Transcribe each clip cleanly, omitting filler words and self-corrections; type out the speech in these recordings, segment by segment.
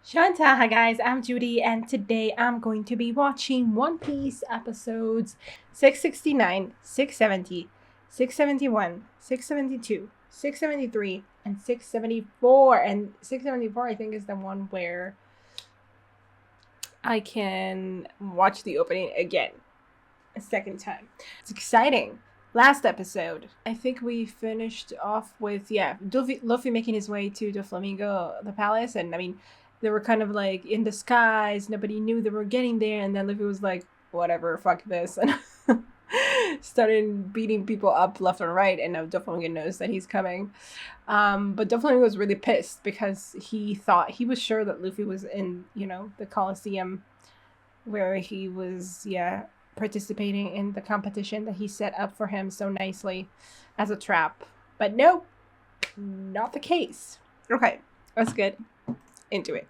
Show&tell, hi guys, I'm Judy, and today I'm going to be watching One Piece episodes 669, 670, 671, 672, 673, and 674. And 674, I think, is the one where I can watch the opening again a second time. It's exciting. Last episode, I think we finished off with, Lofi making his way to Doflamingo, the palace, and I mean, they were kind of like in disguise. Nobody knew they were getting there. And then Luffy was like, whatever, fuck this. And started beating people up left and right. And now Doflamingo knows that he's coming. But Doflamingo was really pissed because he was sure that Luffy was in, the Coliseum where he was, participating in the competition that he set up for him so nicely as a trap. But nope, not the case. Okay, let's get into it.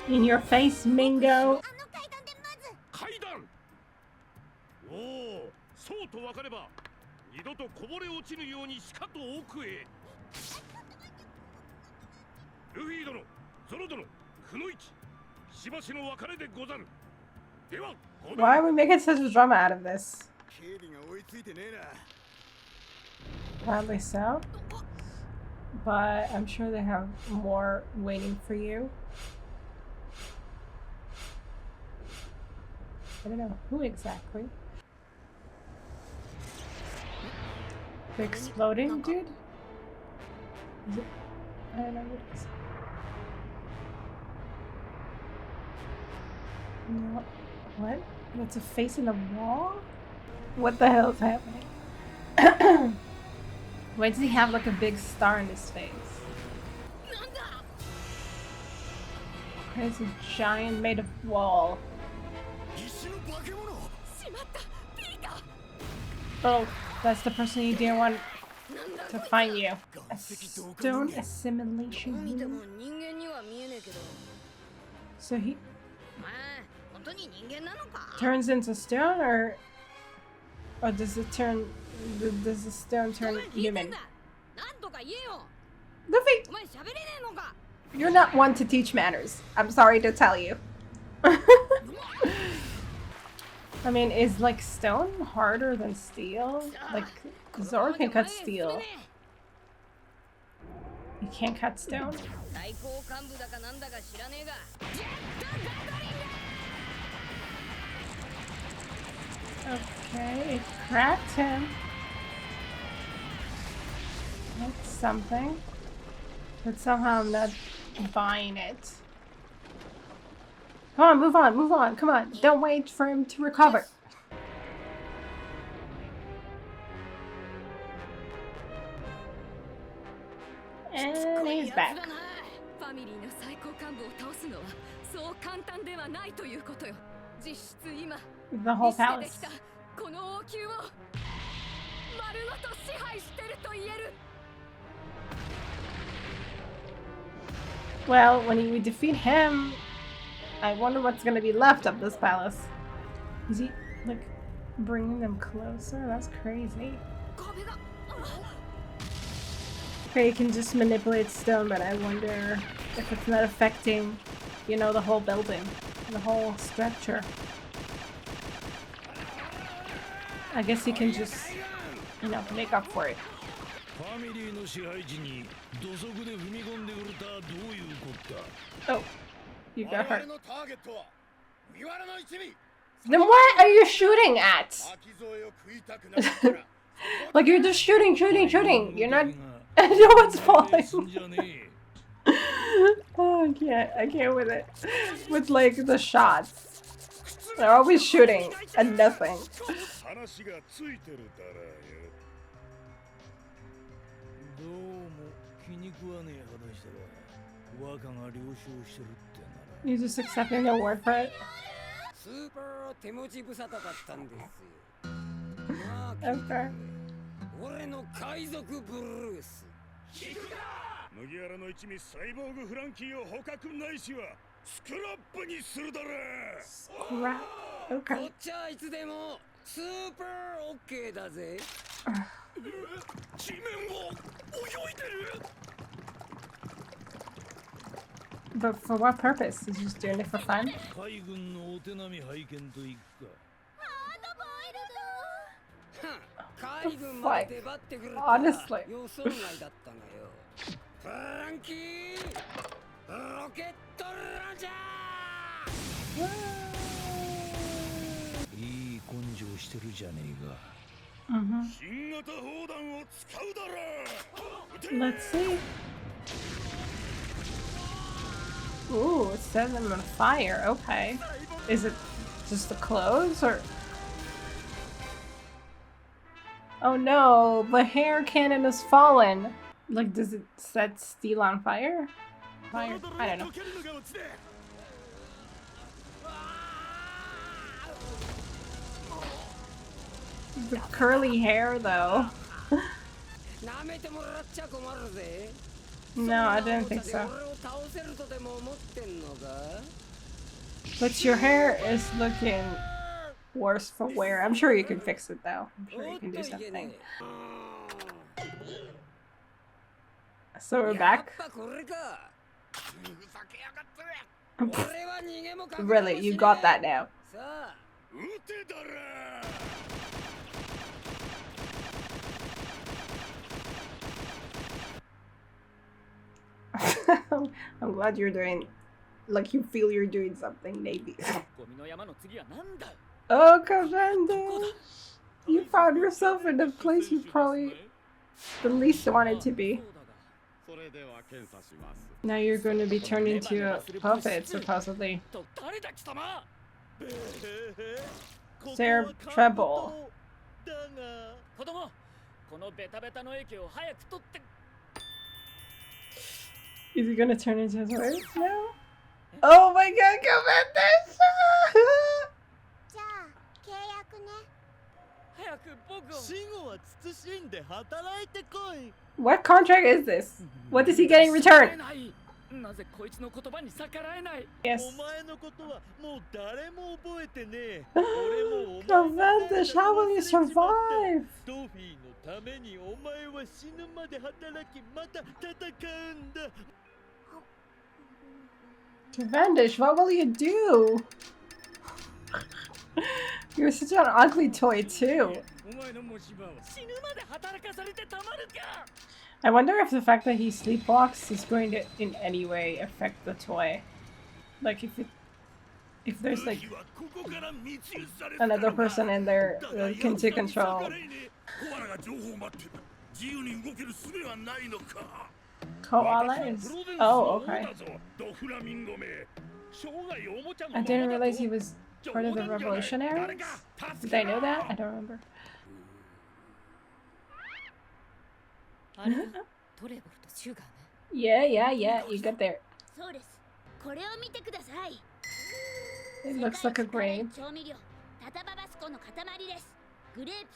In your face, Mingo. Why are we making such a drama out of this? Probably so. But I'm sure they have more waiting for you. I don't know who exactly. The exploding dude? Is it? I don't know what it is. No. What? That's a face in the wall? What the hell is happening? Why does he have like a big star in his face? It's a giant made of wall. Oh, that's the person you didn't want to find you. A stone assimilation unit. So he turns into stone, or does the stone turn human? Luffy, you're not one to teach manners. I'm sorry to tell you. I mean, is like stone harder than steel? Like Zoro can cut steel. You can't cut stone. Okay, it cracked him. That's something. But somehow I'm not buying it. Come on, move on, come on. Don't wait for him to recover. And he's back. The whole palace. Well, when we defeat him, I wonder what's gonna be left of this palace. Is he, like, bringing them closer? That's crazy. Okay, you can just manipulate stone, but I wonder if it's not affecting, the whole building, the whole structure. I guess you can just, make up for it. Oh, you got hurt. Then what are you shooting at? Like, you're just shooting. You're not... No one's falling. Oh, I can't with it. With, like, the shots. They're always shooting at nothing. You're just accepting their word for it? Okay. Scrap. Okay. But for what purpose? He's just doing it for fun? Like, honestly. Let's see. Ooh, it says I'm on fire. Okay. Is it just the clothes or? Oh no, the hair cannon has fallen. Like, does it set steel on fire? Fire? I don't know. The curly hair, though. No, I didn't think so. But your hair is looking worse for wear. I'm sure you can fix it, though. I'm sure you can do something. So we're back. Really, you got that now. I'm glad you're doing, like, you feel you're doing something, maybe. Oh, Cavendish! You found yourself in the place you probably the least wanted to be. Now you're going to be turned into a puppet, supposedly. Sir Treble. Is he gonna turn into his horse now? Oh my god, Cavendish! What contract is this? What is he getting in return? Yes. Cavendish, how will you survive? Cavendish, what will you do? You're such an ugly toy too. I wonder if the fact that he sleepwalks is going to in any way affect the toy. Like if there's like another person in there that can take control. Koala is... Oh, okay. I didn't realize he was part of the revolutionaries. Did I know that? I don't remember. Yeah, you got there. It looks like a grave.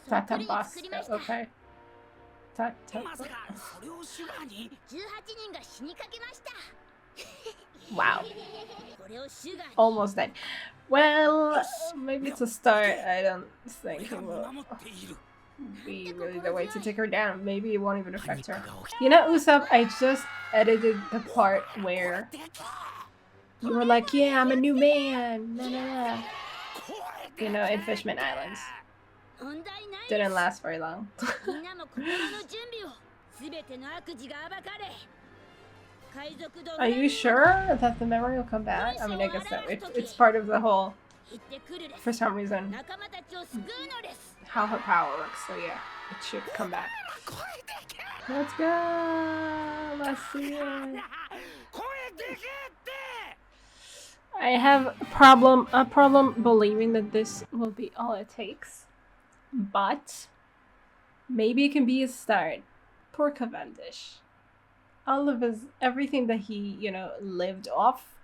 Tatabasco, okay. Wow. Almost dead. Well, maybe it's a start. I don't think it will be really the way to take her down. Maybe it won't even affect her. You know, Usopp, I just edited the part where you were like, yeah, I'm a new man. Nah, nah, nah. You know, in Fishman Islands. Didn't last very long. Are you sure that the memory will come back? I mean, I guess so. It's part of the whole, for some reason, how her power works. So yeah, it should come back. Let's go! Let's see it. I have a problem believing that this will be all it takes. But maybe it can be a start. Poor Cavendish. All of everything that he, you know, lived off,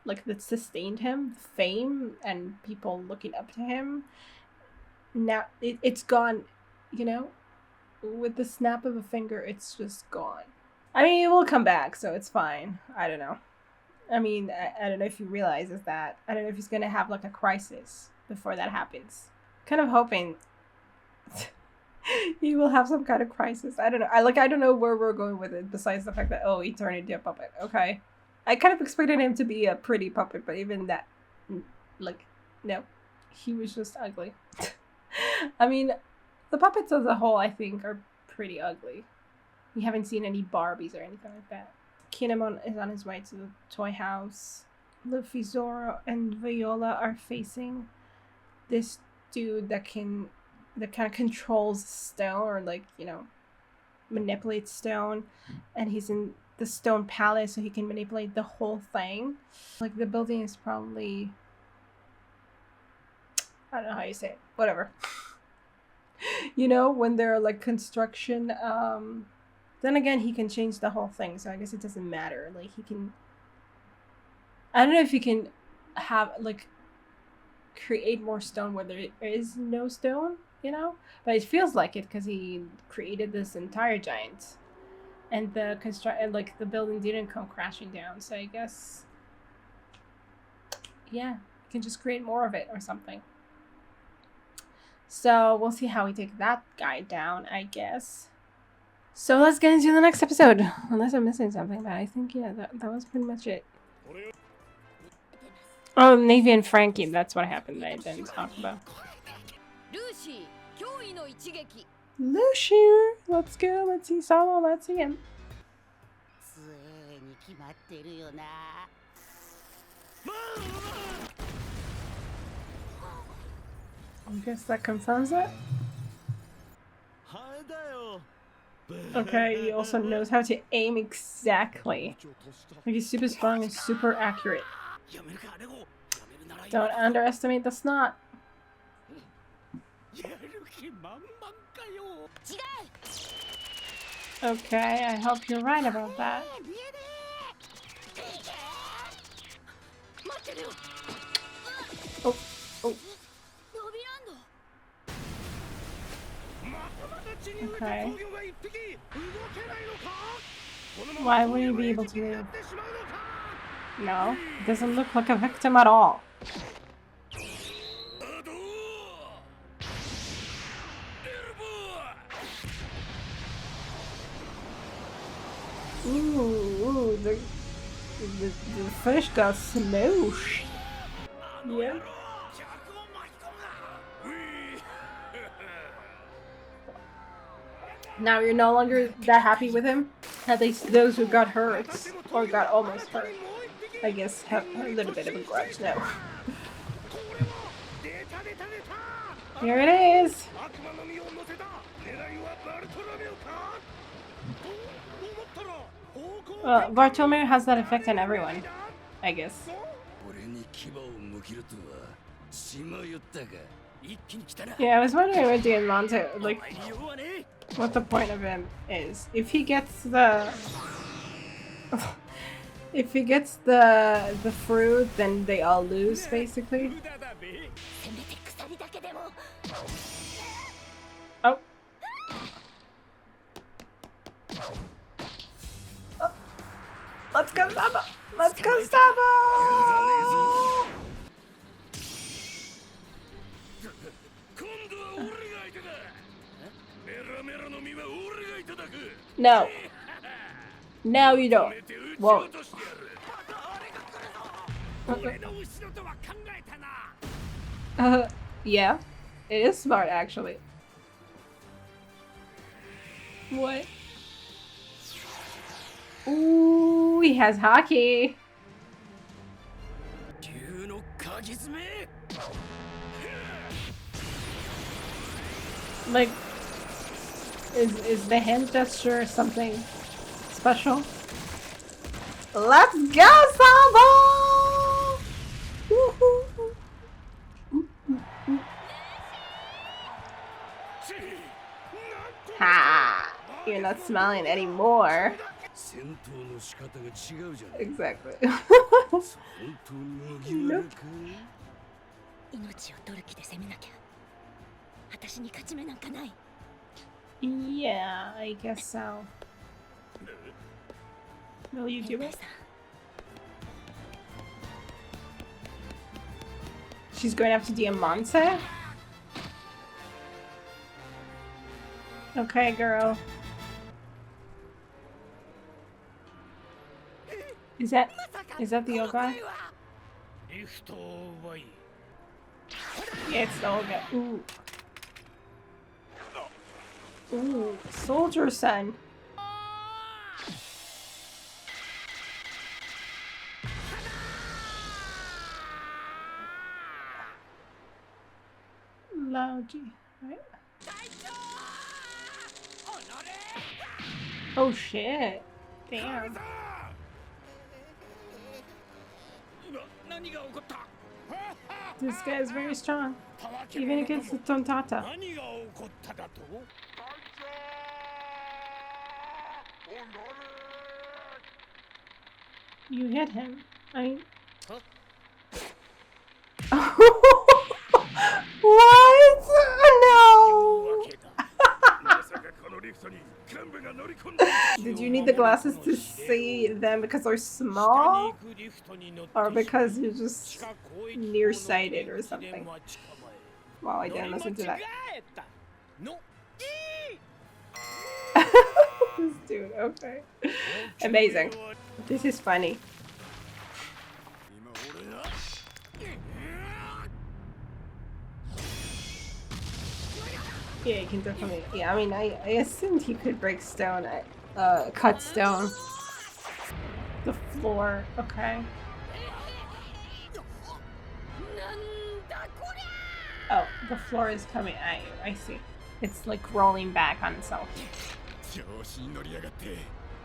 like that sustained him, fame and people looking up to him. Now it's gone, you know, with the snap of a finger, it's just gone. I mean, it will come back, so it's fine. I don't know. I mean, I don't know if he realizes that. I don't know if he's gonna have like a crisis before that happens. Kind of hoping he will have some kind of crisis. I don't know. I don't know where we're going with it besides the fact that, oh, he turned into a puppet. Okay. I kind of expected him to be a pretty puppet, but even that, like, no. He was just ugly. I mean, the puppets as a whole, I think, are pretty ugly. We haven't seen any Barbies or anything like that. Kinemon is on his way to the toy house. Luffy, Zoro, and Viola are facing this dude that kind of controls stone, or like, you know, manipulates stone, and he's in the stone palace, so he can manipulate the whole thing. Like, the building is probably, I don't know how you say it, whatever. You know, when they're like construction, then again, he can change the whole thing, so I guess it doesn't matter. Like, he can, I don't know if you can have, like, create more stone where there is no stone, you know? But it feels like it, because he created this entire giant. And the the building didn't come crashing down, so I guess, yeah, you can just create more of it or something. So we'll see how we take that guy down, I guess. So let's get into the next episode. Unless I'm missing something, but I think, yeah, that was pretty much it. Oh, Navy and Frankie, that's what happened that I didn't talk about. Lucy, let's go. Let's see Sabo. Let's see him. I guess that confirms it. Okay, he also knows how to aim exactly. Like, he's super strong and super accurate. Don't underestimate the snot. Okay, I hope you're right about that. Oh, oh. Okay. Why would he be able to move? No, it doesn't look like a victim at all. Ooh, the fish got smooshed. Yeah. Now you're no longer that happy with him? At least those who got hurt, or got almost hurt, I guess have a little bit of a grudge now. Here it is! Well, Bartolomeo has that effect on everyone, I guess. Yeah, I was wondering what the Atlanta, like, what the point of him is. If he gets the... if he gets the fruit, then they all lose, basically. Oh. Oh. Let's go, Sabo! Let's go, Sabo! No. No, you don't. Whoa. Yeah. It is smart, actually. What? Ooh, he has hockey. Like, is the hand gesture something special? Let's go, Sabo! Ha! You're not smiling anymore. Exactly. Nope. Yeah, I guess so. Will you do it? She's going after Diamante? Okay, girl. Is that the old guy? Yeah, it's the old guy. Ooh. Ooh, soldier son. Loudgy, right? Oh shit. Damn. This guy is very strong. Even against the Tontata. You hit him. What? No! Did you need the glasses to see them because they're small? Or because you're just nearsighted or something? Wow, I didn't listen to that. This dude, okay. Amazing. This is funny. Yeah, you can definitely. Yeah, I mean, I assumed he could break stone. Cut stone. The floor. Okay. Oh, the floor is coming at you. I see. It's like rolling back on itself.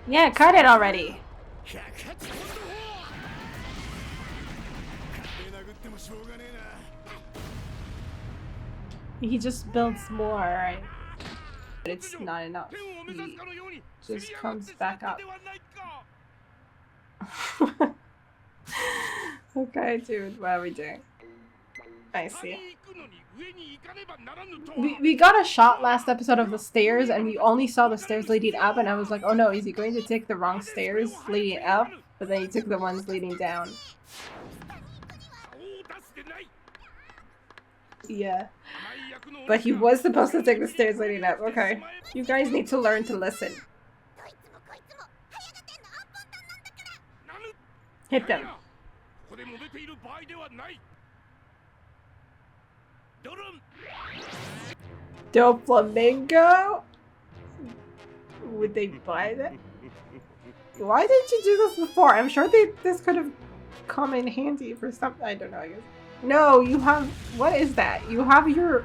Yeah, cut it already. He just builds more, right? But it's not enough. He just comes back up. Okay, dude, what are we doing? I see. We got a shot last episode of the stairs, and we only saw the stairs leading up, and I was like, oh no, is he going to take the wrong stairs leading up? But then he took the ones leading down. Yeah. But he was supposed to take the stairs leading up. Okay. You guys need to learn to listen. Hit them. Doflamingo? Would they buy that? Why didn't you do this before? I'm sure this could have come in handy for something. I don't know, I guess. No, you have... What is that? You have your...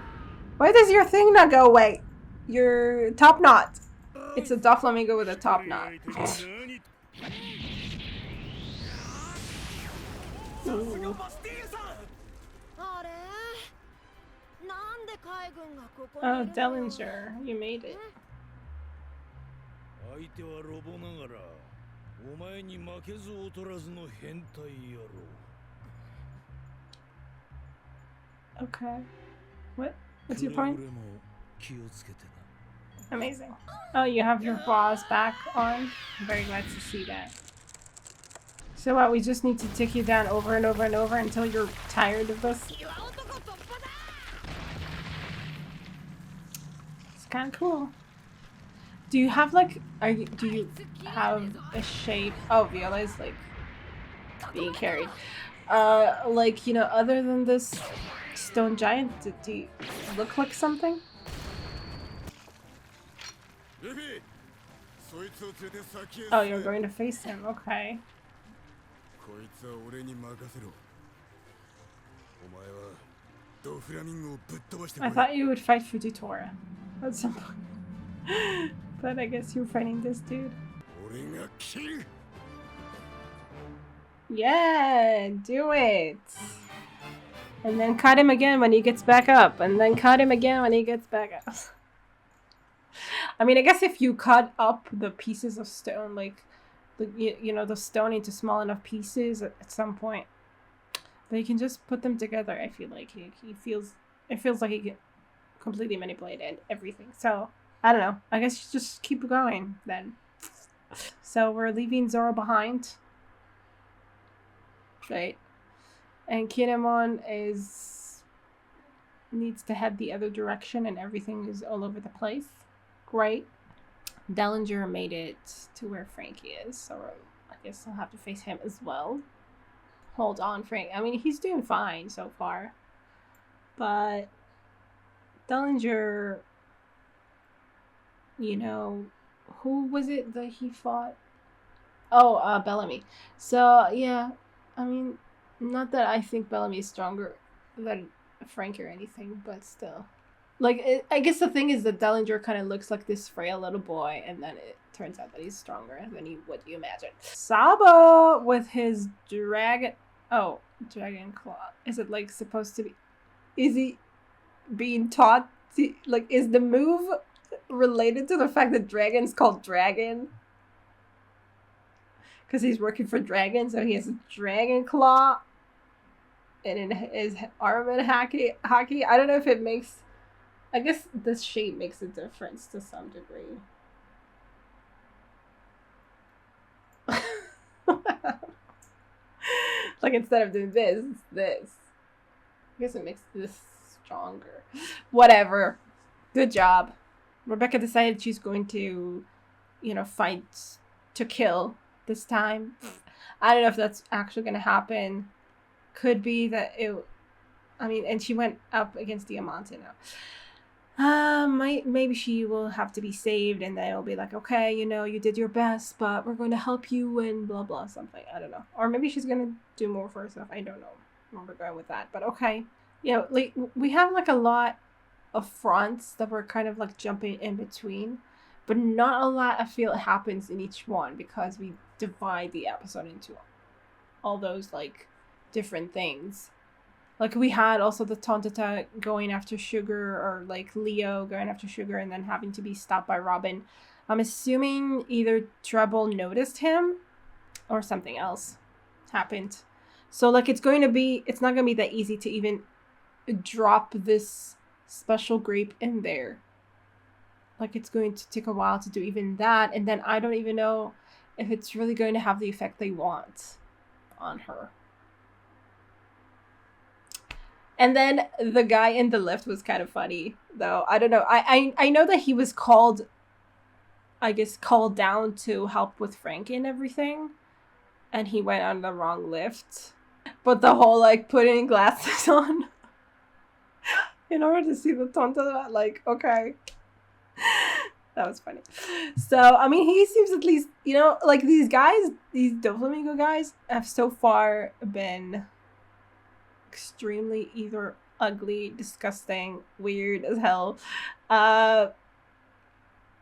Why does your thing not go away? Your top knot. It's a Doflamingo with a top knot. Oh, Dellinger, you made it. Okay. What's your point? Amazing. Oh, you have your bras back on? I'm very glad to see that. So what, we just need to tick you down over and over and over until you're tired of this? It's kind of cool. Do you have like, do you have a shape? Oh, Viola is like being carried. Like, you know, other than this stone giant, do you look like something? Oh, you're going to face him, okay. I thought you would fight Fujitora at some point. But I guess you're fighting this dude. Yeah, do it. And then cut him again when he gets back up. And then cut him again when he gets back up. I mean, I guess if you cut up the pieces of stone, like, you know, the stone into small enough pieces at some point, but you can just put them together. I feel like it feels like he can completely manipulate everything. So I don't know. I guess you just keep going then. So we're leaving Zoro behind, right? And Kinemon needs to head the other direction, and everything is all over the place. Great. Dellinger made it to where Frankie is, so I guess I'll have to face him as well. Hold on, Frank. I mean, he's doing fine so far. But Dellinger, you know, who was it that he fought? Oh, Bellamy. So, yeah, I mean, not that I think Bellamy is stronger than Frank or anything, but still. Like, I guess the thing is that Dellinger kind of looks like this frail little boy, and then it turns out that he's stronger than what you imagine. Sabo with his dragon... Oh, dragon claw. Is it, like, supposed to be... Is he being taught to... Like, is the move related to the fact that dragon's called dragon? Because he's working for dragon, so he has a dragon claw. And in his arm and hockey. I don't know if it makes... I guess this shape makes a difference to some degree. Like, instead of doing this, it's this. I guess it makes this stronger. Whatever. Good job. Rebecca decided she's going to, you know, fight to kill this time. I don't know if that's actually going to happen. Could be that it... I mean, and she went up against Diamante now. Maybe she will have to be saved, and then it'll be like, okay, you know, you did your best, but we're going to help you and blah blah something. I don't know. Or maybe she's gonna do more for herself. I don't know where we're going with that, but okay. You know, like, we have like a lot of fronts that we're kind of like jumping in between, but not a lot I feel happens in each one because we divide the episode into all those like different things. Like, we had also the Tontata going after Sugar, or like Leo going after Sugar and then having to be stopped by Robin. I'm assuming either Treble noticed him or something else happened. So like, it's not going to be that easy to even drop this special grape in there. Like, it's going to take a while to do even that. And then I don't even know if it's really going to have the effect they want on her. And then the guy in the lift was kind of funny, though. I don't know. I know that he was called down to help with Frank and everything. And he went on the wrong lift. But the whole, like, putting glasses on in order to see the tonta, like, okay. That was funny. So, I mean, he seems at least, you know, like, these guys, these Doflamingo guys have so far been extremely either ugly, disgusting, weird as hell.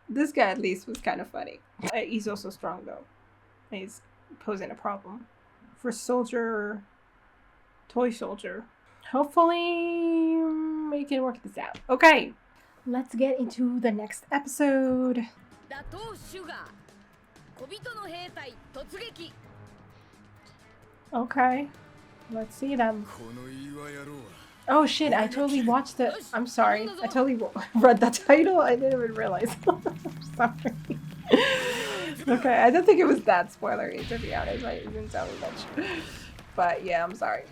This guy at least was kind of funny. He's also strong though. He's posing a problem for toy soldier. Hopefully we can work this out. Okay, let's get into the next episode. Okay. Let's see them. Oh shit, I totally watched it. I'm sorry. I totally read the title. I didn't even realize. Sorry. Okay, I don't think it was that spoilery, to be honest. I didn't tell me much. But yeah, I'm sorry.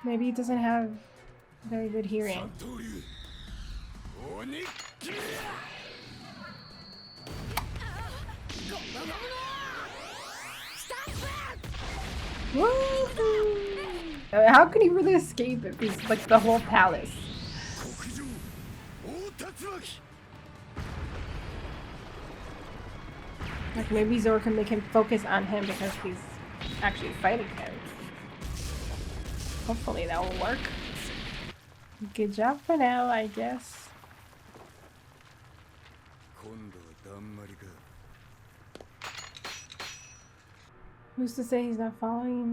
Maybe he doesn't have very good hearing. How could he really escape if he's like the whole palace? Like, maybe Zoro can make him focus on him because he's actually fighting him. Hopefully that will work. Good job for now, I guess. Who's to say he's not following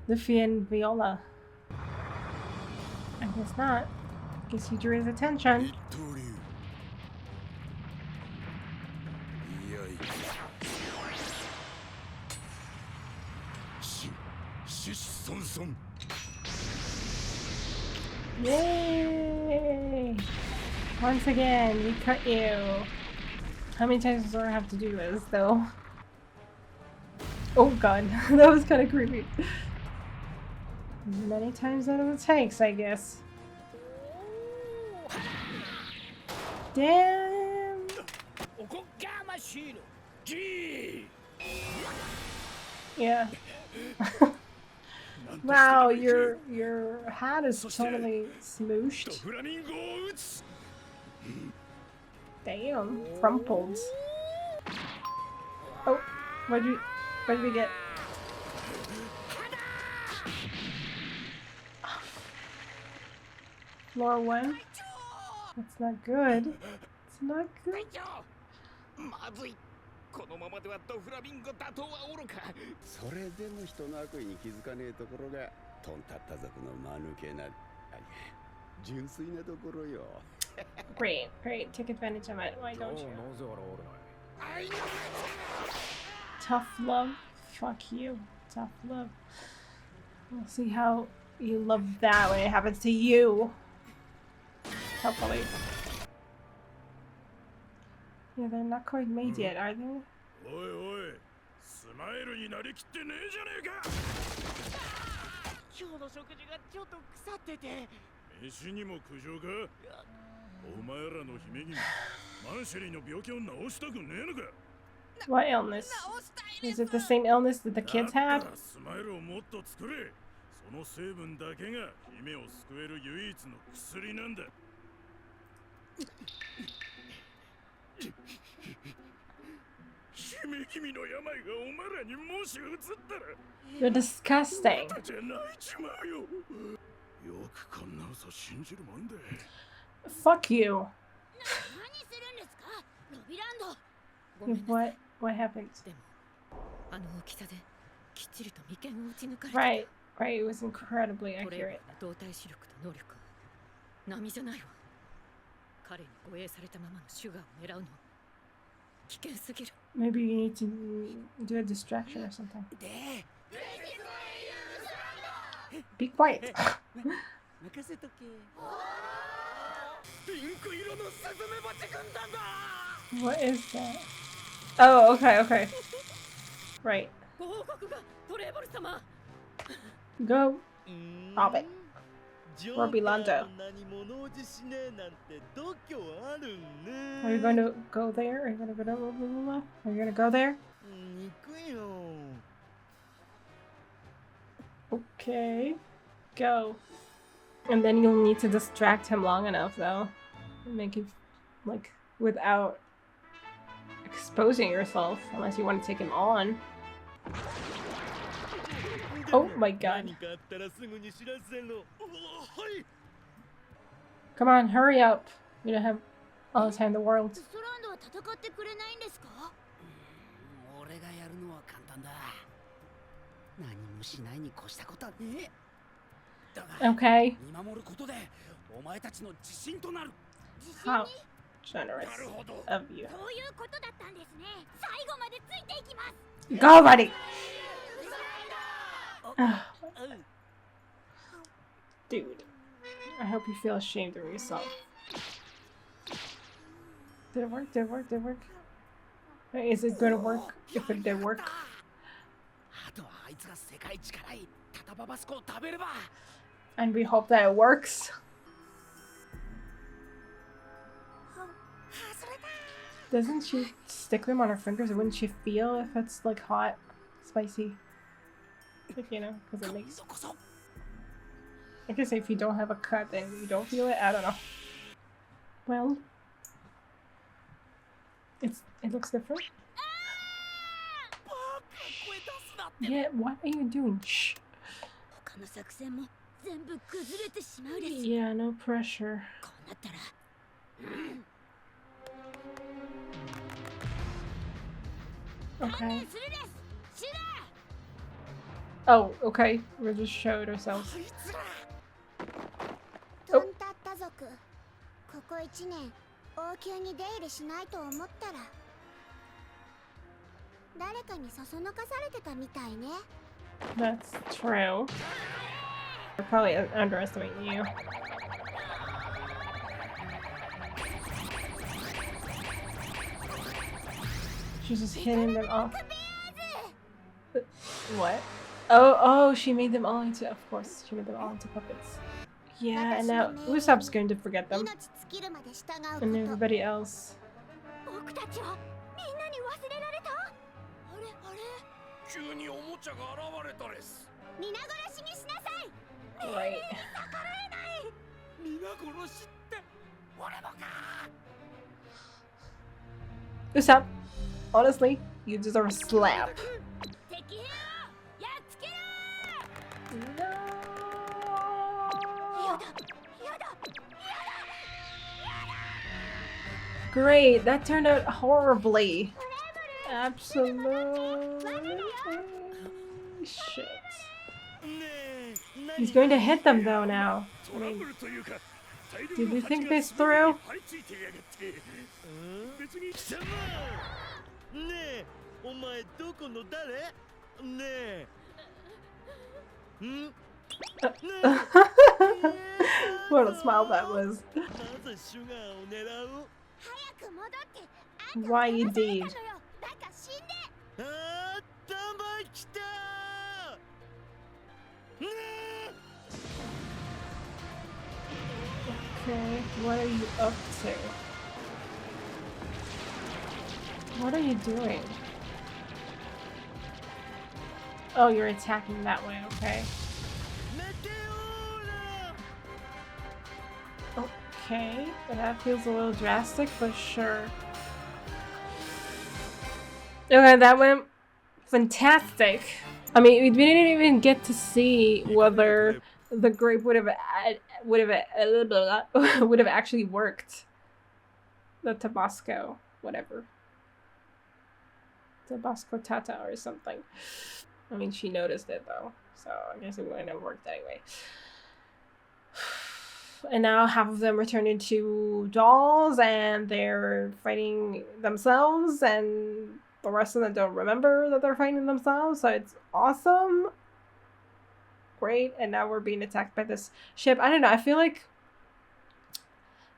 Luffy and Viola? I guess not. Guess he drew his attention. Yay! Once again, we cut you. How many times does Zoro have to do this, though? Oh god, that was kind of creepy. As many times as it takes, I guess. Damn! Yeah. Wow, your hat is totally smooshed. Damn, crumpled. Oh, what did we get? Floor 1? That's not good. It's not good. まずい。このままではドフラミンゴ打倒はおろか。それでも人の悪意に気づかねえところがトンタッタ族の間抜けな、純粋なところよ。Great, great. Take advantage of it. Why don't you? Tough love? Fuck you. Tough love. We'll see how you love that when it happens to you. Hopefully. Yeah, they're not quite made yet, are they? What illness? Is it the same illness that the kids had? You're disgusting. Fuck you. What happened? Right, it was incredibly accurate. Maybe you need to do a distraction or something. Be quiet. What is that? Oh, okay. Right. Go. Stop it. Orbilando. Are you going to go there? Are you going to go to blah, blah, blah, blah? Are you going to go there? Okay. Go. And then you'll need to distract him long enough, though. Make it, like, without exposing yourself, unless you want to take him on. Oh my god. Come on, hurry up. We don't have all the time in the world. Okay. How generous of you. Go, buddy! Dude, I hope you feel ashamed of yourself. Did it work? Did it work? Did it work? Is it gonna work if it did work? And we hope that it works. Doesn't she stick them on her fingers? Or wouldn't she feel if it's like hot, spicy? Like, you know, because it makes... I guess if you don't have a cut, then you don't feel it. I don't know. Well, it looks different. Yeah, what are you doing? Shh. Yeah, no pressure. Okay. Oh, okay. We just showed ourselves. Oh. That's true. They're probably underestimating you. She's just hitting them off. What? Oh, she made them all into, of course, she made them all into puppets. Yeah, and now Usopp's going to forget them. And everybody else. Right. Usopp, honestly, you deserve a slap. No. Great, that turned out horribly. Absolutely shit. He's going to hit them though now. I mean, did you think this through? What a smile that was. Why indeed? Okay, what are you up to? What are you doing? Oh, you're attacking that way, okay. Okay, that feels a little drastic, but sure. Okay, that went fantastic. I mean, we didn't even get to see whether the grape would have actually worked. The Tabasco, whatever. Tabasco Tata or something. I mean, she noticed it though, so I guess it wouldn't have worked anyway. And now half of them return into dolls and they're fighting themselves, and the rest of them don't remember that they're fighting themselves, so it's awesome. Great, and now we're being attacked by this ship. I don't know, I feel like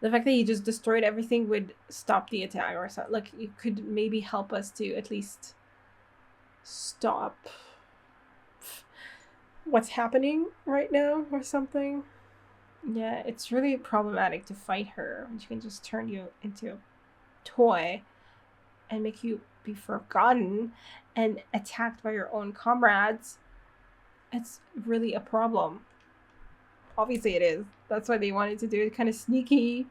the fact that you just destroyed everything would stop the attack or something. Like, you could maybe help us to at least stop what's happening right now or something. Yeah, it's really problematic to fight her when she can just turn you into a toy and make you be forgotten and attacked by your own comrades. It's really a problem. Obviously it is. That's why they wanted to do it kind of sneakily,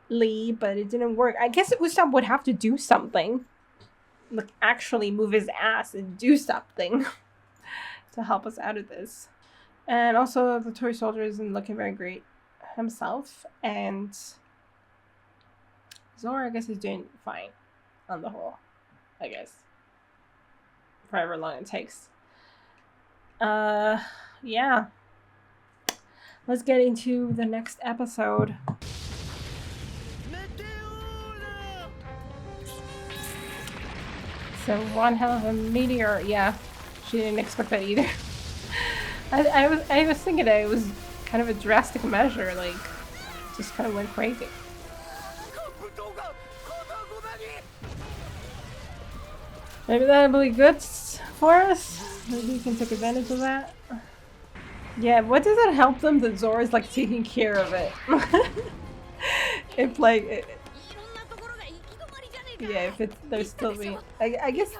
but it didn't work. I guess Usopp would have to do something. Like, actually move his ass and do something to help us out of this. And also, the toy soldier isn't looking very great himself. And Zoro, I guess, is doing fine on the whole. I guess. For however long it takes. Yeah. Let's get into the next episode. So, one hell of a meteor. Yeah, she didn't expect that either. I was thinking that it was kind of a drastic measure, like, just kind of went crazy. Maybe that'll be good for us. Maybe we can take advantage of that. Yeah, what does it help them that Zoro's like taking care of it? If like, yeah, if it's they're still being, I guess,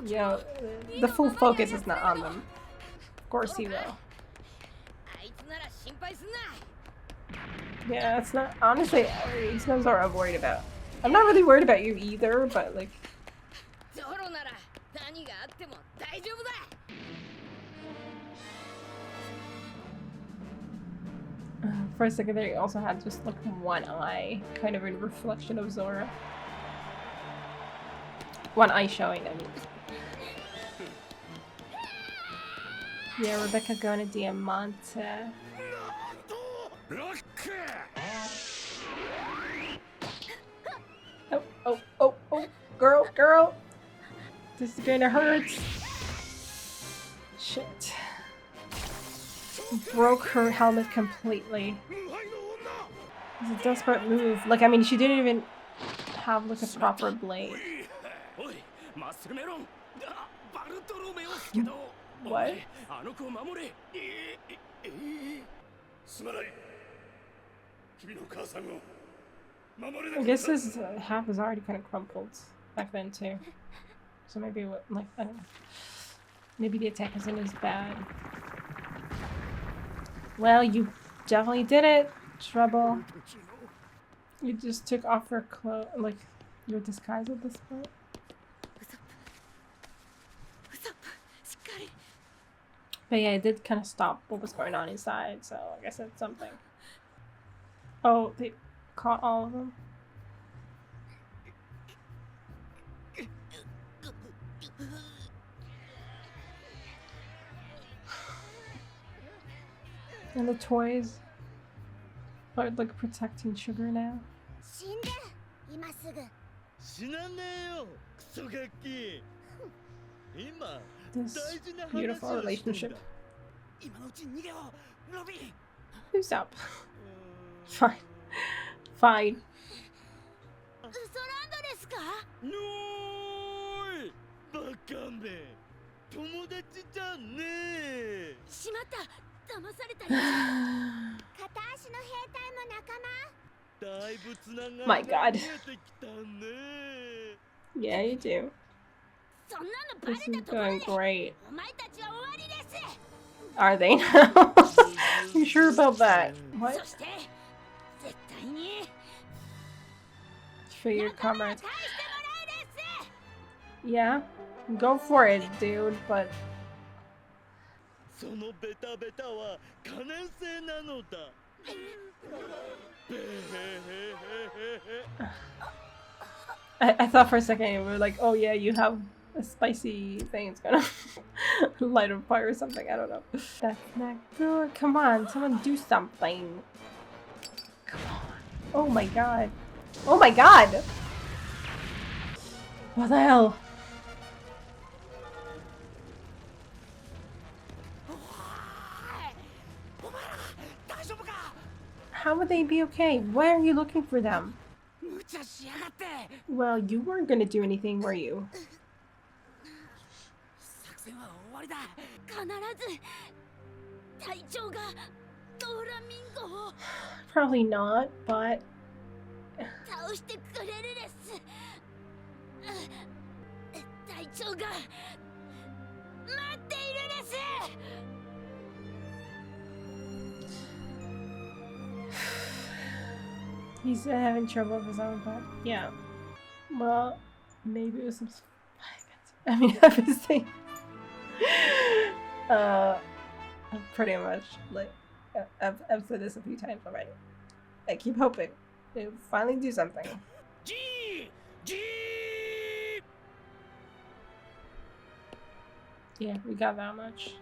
you know, the full focus is not on them. Of course he will. Yeah, it's not, honestly, it's no Zoro I'm worried about. I'm not really worried about you either, but like... For a second there, he also had just like one eye, kind of a reflection of Zoro. One eye showing, I mean. Yeah, Rebecca going to Diamante. Oh, girl. This is gonna hurt. Shit. Broke her helmet completely. It's a desperate move. Like, I mean, she didn't even have like a proper blade. What? I guess his half was already kind of crumpled back then too. So maybe it like I don't know. Maybe the attack isn't as bad. Well, you definitely did it, Trouble. You just took off your clothes, like your disguise at this point. But yeah, it did kind of stop what was going on inside, so I guess that's something. Oh, they caught all of them? And the toys are like protecting Sugar now. This beautiful relationship. Who's up? Fine. Fine. My God. Yeah, you do. This is going great. Are they now? You sure about that? What? For your comrades. Yeah? Go for it, dude, but... I thought for a second we were like, oh yeah, you have a spicy thing, it's gonna light on fire or something, I don't know. That's not good. Come on, someone do something. Come on. Oh my god. Oh my god! What the hell? How would they be okay? Why are you looking for them? Well, you weren't gonna do anything, were you? Probably not, but... He's having trouble with his own, but yeah. Well, maybe it was some... I mean, everything. Pretty much, like, I've said this a few times already. I keep hoping they'll finally do something. Yeah, we got that much.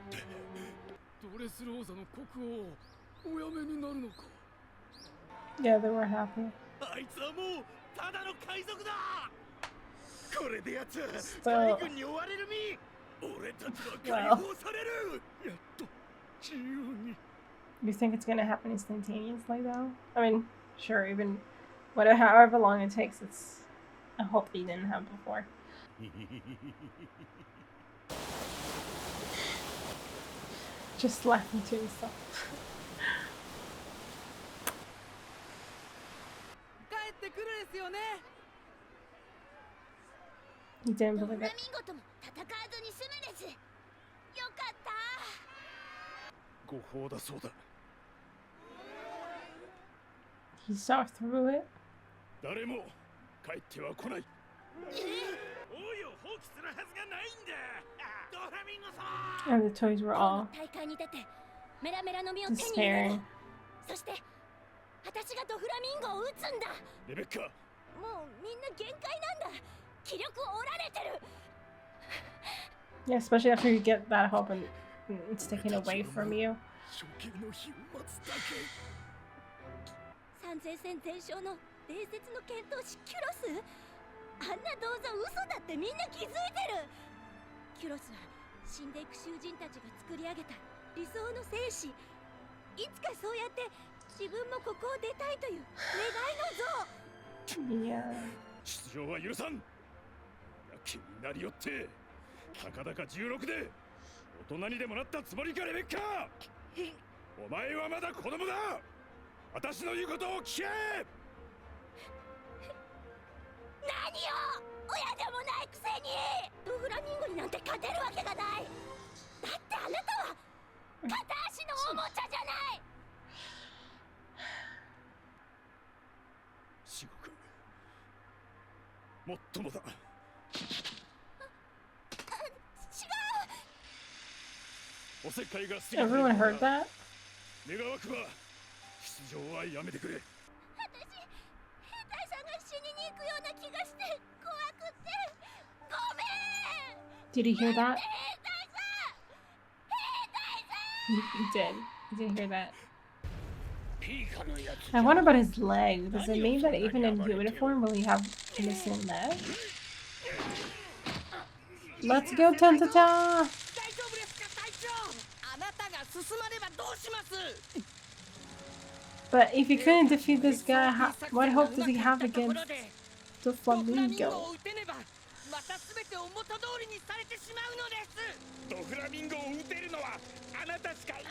Yeah, they were happy. Still, well, you think it's gonna happen instantaneously though? I mean, sure, even whatever, however long it takes, it's a hope he didn't have before. Just laughing to himself. He didn't believe it. He saw through it. And the toys were all despairing. Yeah, especially after you get that hope and it's taken away from you. Yeah. たかだか16で大人にでもなったつもりかレベッカ。お前はまだ子供だ。私の言うことを聞け。Everyone heard that? Did he hear that? He did. He did hear that. I wonder about his leg. Does it mean that even in uniform will he have innocent leg? Let's go, Tantata! But if he couldn't defeat this guy, what hope does he have against Doflamingo?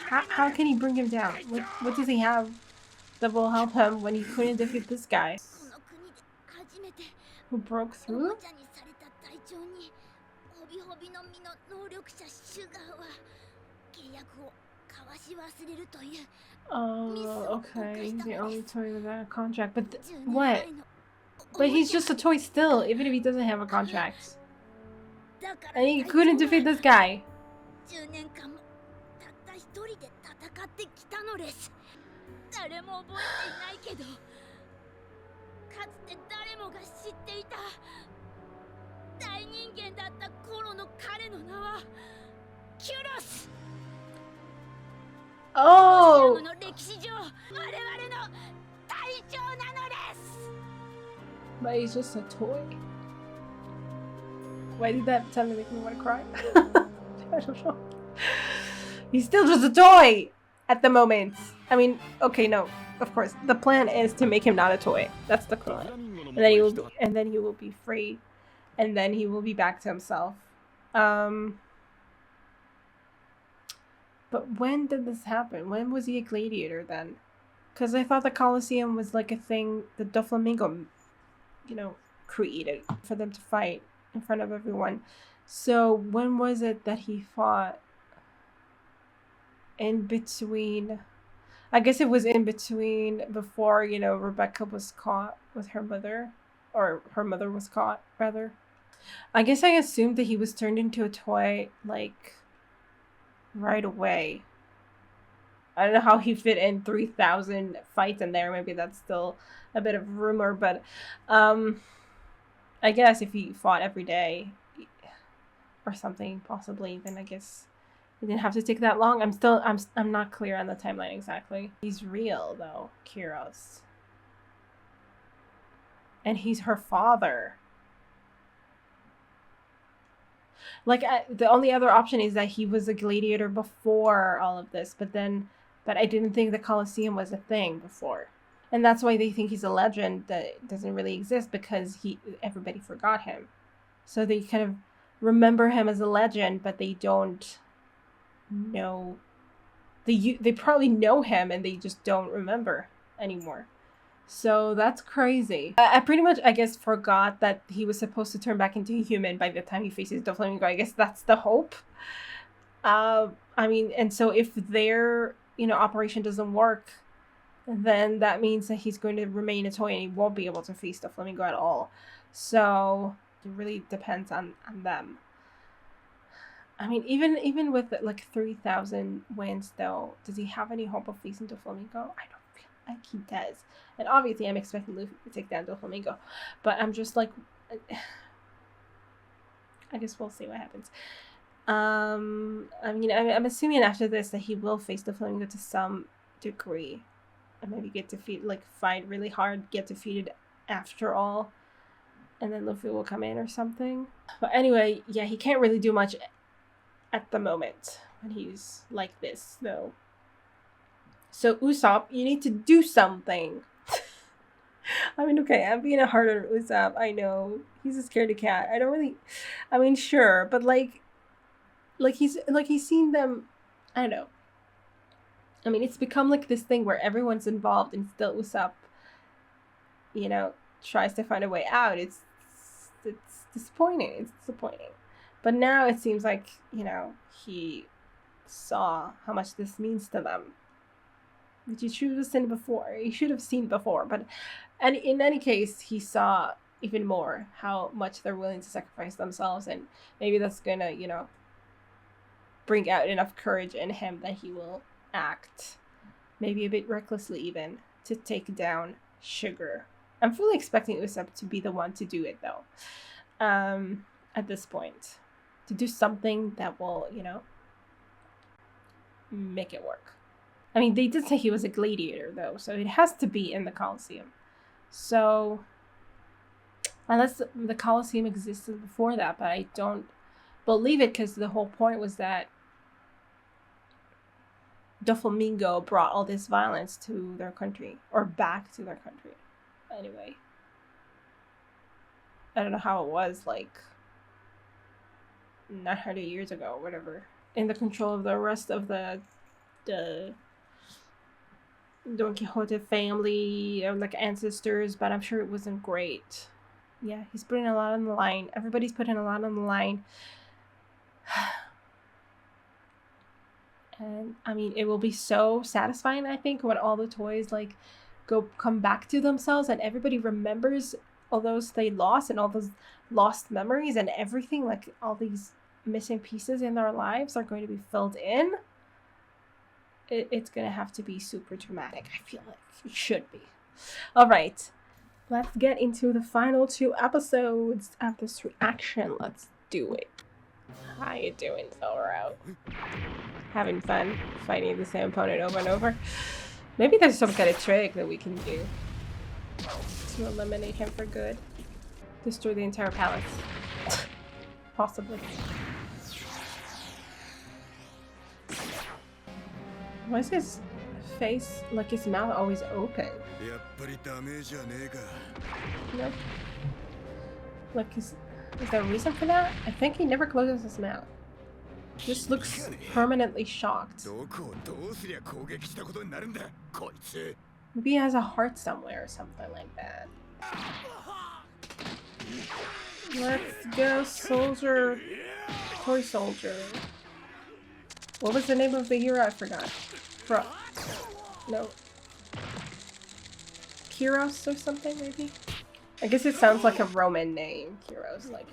How can he bring him down? What does he have that will help him when he couldn't defeat this guy? Who broke through? Oh, okay. He's the only toy without a contract. But what? But he's just a toy still, even if he doesn't have a contract. And he couldn't defeat this guy. Oh! But he's just a toy. Why did that suddenly make me want to cry? I don't know. He's still just a toy at the moment. I mean, okay, no, of course. The plan is to make him not a toy. That's the plan. And then he will be free. And then he will be back to himself. But when did this happen? When was he a gladiator then? Because I thought the Colosseum was like a thing that Doflamingo, created for them to fight in front of everyone. So when was it that he fought? In between, I guess it was in between before, Rebecca was caught with her mother, or her mother was caught, rather. I guess I assumed that he was turned into a toy, like, right away. I don't know how he fit in 3,000 fights in there. Maybe that's still a bit of rumor, but I guess if he fought every day or something, possibly, then I guess it didn't have to take that long. I'm not clear on the timeline exactly. He's real though, Kyros. And he's her father. Like, the only other option is that he was a gladiator before all of this, but I didn't think the Colosseum was a thing before. And that's why they think he's a legend that doesn't really exist, because everybody forgot him. So they kind of remember him as a legend, but they don't know. They probably know him and they just don't remember anymore. So that's crazy. I pretty much, I guess, forgot that he was supposed to turn back into a human by the time he faces Doflamingo. I guess that's the hope. I mean, and so if their, operation doesn't work, then that means that he's going to remain a toy and he won't be able to face Doflamingo at all. So it really depends on them. I mean, even with like 3,000 wins, though, does he have any hope of facing Doflamingo? I don't feel like he does. And obviously, I'm expecting Luffy to take down Doflamingo, but I'm just like, I guess we'll see what happens. I mean, I'm assuming after this that he will face Doflamingo to some degree, and maybe get defeated, like fight really hard, get defeated after all, and then Luffy will come in or something. But anyway, yeah, he can't really do much at the moment when he's like this, though. So Usopp, you need to do something. I mean, okay, I'm being a hard on Usopp. I know he's a scaredy cat. I mean, sure, but like he's seen them. I don't know. I mean, it's become like this thing where everyone's involved, and still Usopp, tries to find a way out. It's disappointing. It's disappointing. But now it seems like, he saw how much this means to them. Which he should have seen before. He should have seen before. But and in any case, he saw even more how much they're willing to sacrifice themselves. And maybe that's going to, bring out enough courage in him that he will act, maybe a bit recklessly even, to take down Sugar. I'm fully expecting Usopp to be the one to do it, though. At this point. To do something that will, make it work. I mean, they did say he was a gladiator, though, so it has to be in the Colosseum. So, unless the Colosseum existed before that, but I don't believe it, because the whole point was that Doflamingo brought all this violence to their country, or back to their country. Anyway. I don't know how it was, like, 900 years ago, whatever. In the control of the rest of the Don Quixote family, like ancestors, but I'm sure it wasn't great. Yeah, he's putting a lot on the line. Everybody's putting a lot on the line. And I mean, it will be so satisfying, I think, when all the toys like come back to themselves and everybody remembers all those they lost and all those lost memories and everything, like all these missing pieces in their lives are going to be filled in. It's going to have to be super dramatic. I feel like it should be. All right. Let's get into the final 2 episodes of this reaction. Let's do it. How you doing, Zoro? Having fun fighting the same opponent over and over? Maybe there's some kind of trick that we can do to eliminate him for good. Destroy the entire palace. Possibly. Why is his face, like his mouth, always open? No. Like, is there a reason for that? I think he never closes his mouth. Just looks permanently shocked. Maybe he has a heart somewhere or something like that. Let's go, soldier. Toy soldier. What was the name of the hero? I forgot. No. Kyros or something, maybe? I guess it sounds like a Roman name. Kyros, like,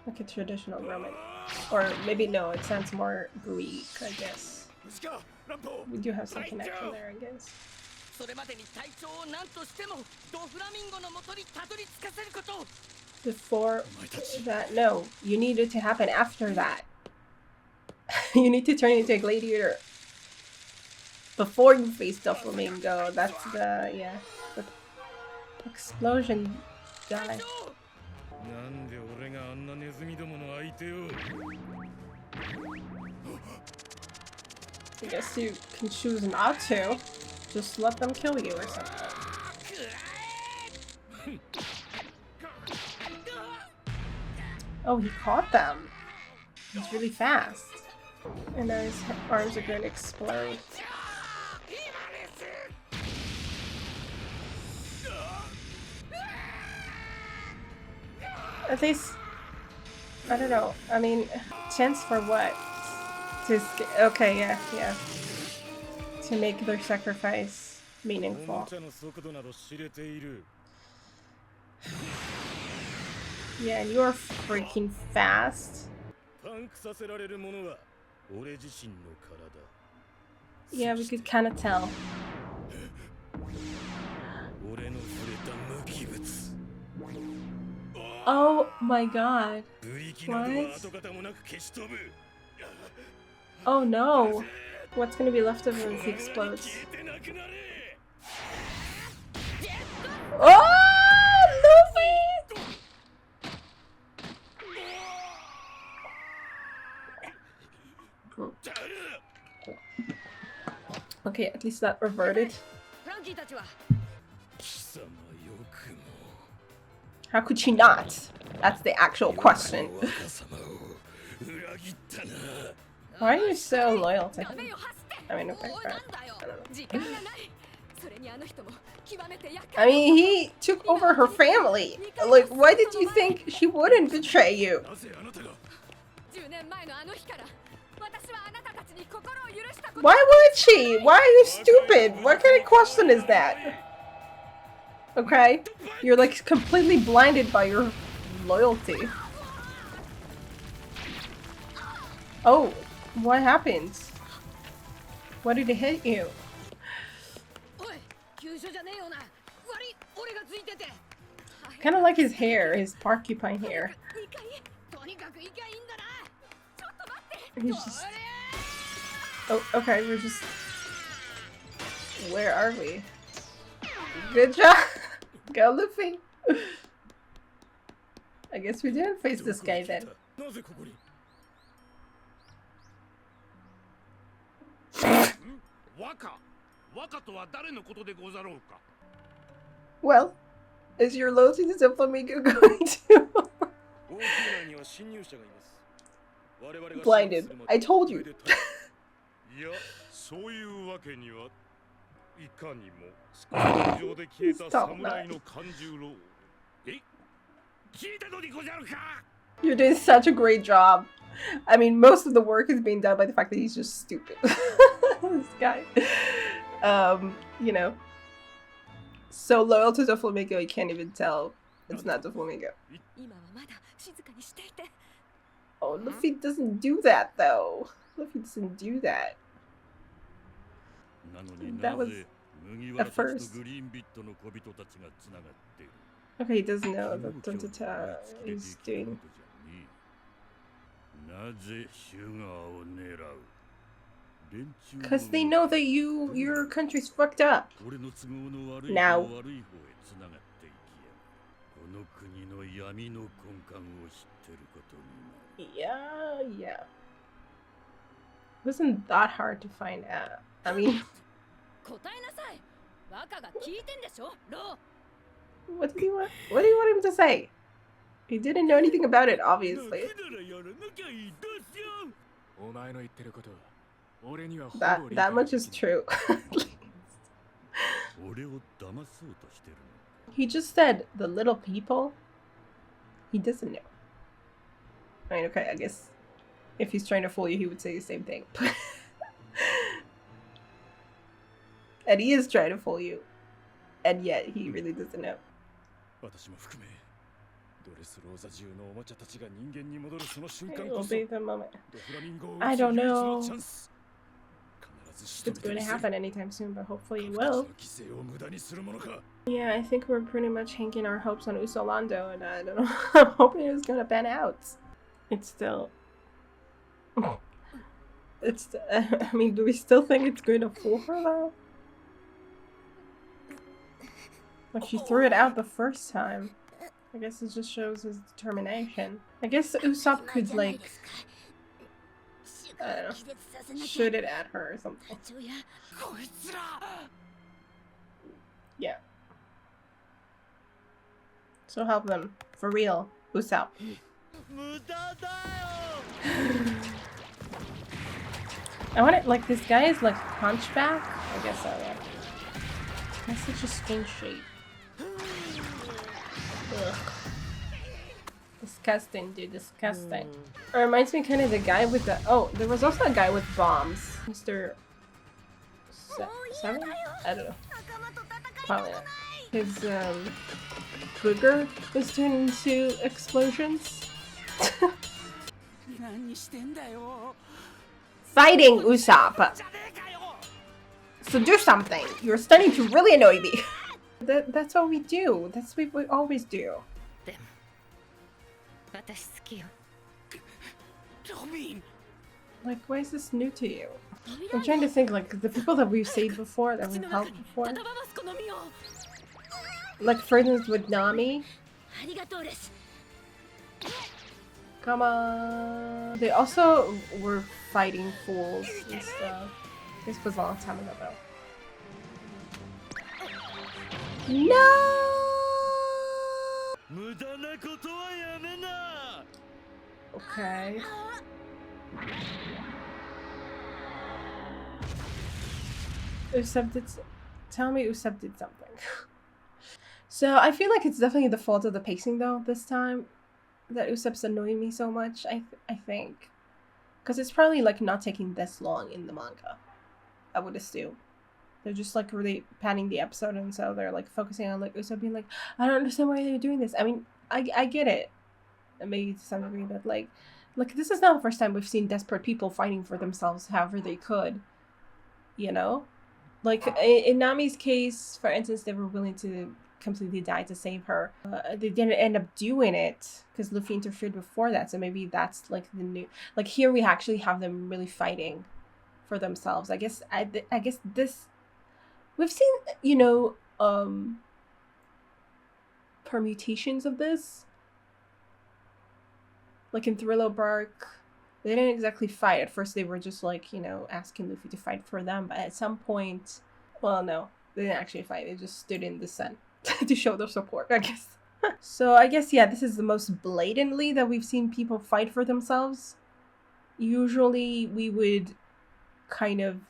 like a traditional Roman. Or maybe no, it sounds more Greek, I guess. We do have some connection there, I guess. Before that, no. You need it to happen after that. You need to turn into a gladiator before you face Doflamingo. That's the explosion guy. I guess you can choose not to. Just let them kill you or something. Oh, he caught them. He's really fast. And now his arms are going to explode. At least, I don't know. I mean, chance for what? Okay, yeah. To make their sacrifice meaningful. Yeah, and you're freaking fast. Yeah, we could kind of tell. Oh my god. What? Oh no. What's gonna be left of him if he explodes? Oh! Lofi! Okay, at least that reverted. How could she not? That's the actual question. Why are you so loyal to him? I mean, okay, fair. I don't know. I mean, he took over her family. Like, why did you think she wouldn't betray you? 10年前のあの日から私はあなたたちに心を許したこと Why would she? Why are you stupid? What kind of question is that? Okay? You're like completely blinded by your loyalty. Oh, what happened? What did it hit you? おい急所じゃねえよな悪い俺がついてて Kind of like his hair, his porcupine hair. とにかく行きゃいいんだなちょっと待って He's just... Oh, okay, we're just... Where are we? Good job! Go, Luffy! I guess we didn't face this guy then. なぜここに 若とは誰のことでござろうか Well, is your loyalty to Doflamingo going to... Blinded. I told you. いやそういうわけにはいかにもスカート上で消えた侍の勘十郎え聞いたのにござるか You're doing such a great job. I mean, most of the work is being done by the fact that he's just stupid. This guy. You know. So loyal to Doflamingo, you can't even tell it's not Doflamingo. Oh, Luffy doesn't do that, though. Luffy doesn't do that. That was at first. Okay, he doesn't know that Tontata is doing. Because they know that your country's fucked up. Now. Yeah. Wasn't that hard to find out. I mean... What do you want him to say? He didn't know anything about it, obviously. That much is true. He just said the little people. He doesn't know. I mean, okay, I guess if he's trying to fool you, he would say the same thing. And he is trying to fool you. And yet, he really doesn't know. It will be the moment. I don't know if it's going to happen anytime soon, but hopefully it will. Yeah, I think we're pretty much hanging our hopes on Usolando, and I don't know. I'm hoping it's going to pan out. It's still... I mean, do we still think it's going to fool her, though? Like, she threw it out the first time. I guess it just shows his determination. I guess Usopp could, like... I don't know. Shoot it at her or something. Yeah. So help them. For real. Usopp. I want it, like, this guy is, like, hunchback? I guess so, yeah. That's such a strange shape. Ugh. Disgusting, dude. Disgusting. It reminds me kind of the guy with the... Oh, there was also a guy with bombs. Mr... Seven? I don't know. Probably not. His, booger was turned into explosions. Fighting, Usopp! So do something! You're starting to really annoy me! That's what we do. That's what we always do. Like, why is this new to you? I'm trying to think, like, the people that we've saved before, that we've helped before. Like, for instance, with Nami. Come on. They also were fighting fools and stuff. This was a long time ago, though. No! Okay. Usopp did Tell me Usopp did something. So I feel like it's definitely the fault of the pacing though this time, that Usopp's annoying me so much. I think, because it's probably like not taking this long in the manga. I would assume they're just like really panning the episode, and so they're like focusing on like Usopp being like, I don't understand why they're doing this. I mean, I get it, maybe to some degree, but like this is not the first time we've seen desperate people fighting for themselves however they could, you know. Like in Nami's case, for instance, they were willing to completely die to save her. They didn't end up doing it because Luffy interfered before that, so maybe that's like the new, like here we actually have them really fighting for themselves. I guess this, we've seen, you know, permutations of this, like in Thriller Bark. They didn't exactly fight. At first they were just like, you know, asking Luffy to fight for them, but at some point, well, no, they didn't actually fight. They just stood in the sun to show their support, I guess. So I guess, yeah, this is the most blatantly that we've seen people fight for themselves. Usually we would kind of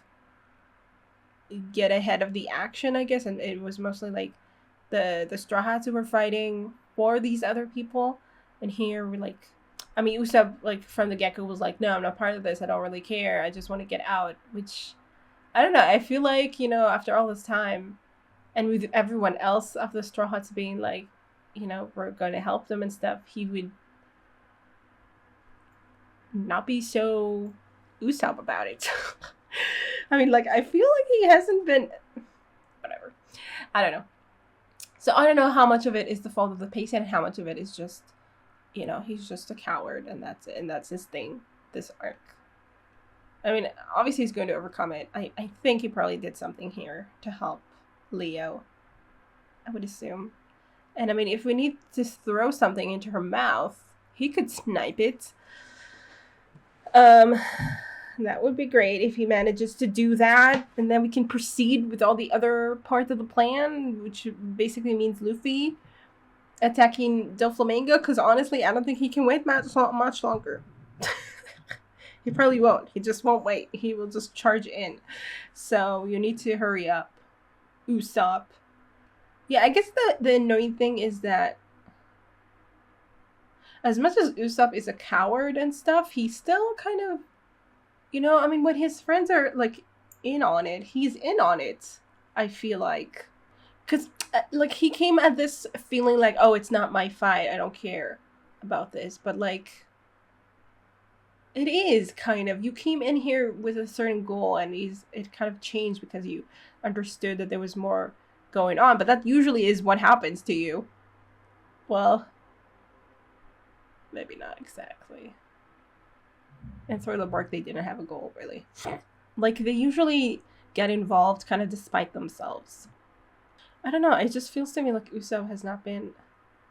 get ahead of the action, I guess, and it was mostly like the Straw Hats who were fighting for these other people. And here we're like, I mean, Usopp, like, from the get-go was like, no, I'm not part of this. I don't really care. I just want to get out. Which, I don't know. I feel like, you know, after all this time, and with everyone else of the Straw Hats being like, you know, we're going to help them and stuff, he would not be so Usopp about it. I mean, like, I feel like he hasn't been... Whatever. I don't know. So I don't know how much of it is the fault of the pacing and how much of it is just, you know, he's just a coward and that's it. And that's his thing, this arc. I mean, obviously he's going to overcome it. I think he probably did something here to help Leo, I would assume. And I mean, if we need to throw something into her mouth, he could snipe it. That would be great if he manages to do that, and then we can proceed with all the other parts of the plan, which basically means Luffy attacking Doflamingo, because honestly, I don't think he can wait much longer. He probably won't. He just won't wait. He will just charge in. So you need to hurry up, Usopp. Yeah, I guess the annoying thing is that as much as Usopp is a coward and stuff, he's still kind of, you know, I mean, when his friends are, like, in on it, he's in on it, I feel like. Because, like, he came at this feeling like, oh, it's not my fight, I don't care about this. But, like, it is, kind of. You came in here with a certain goal, and it kind of changed because you understood that there was more going on. But that usually is what happens to you. Well, maybe not exactly. And Thriller Bark, they didn't have a goal, really. Like, they usually get involved kind of despite themselves. I don't know, it just feels to me like Usopp has not been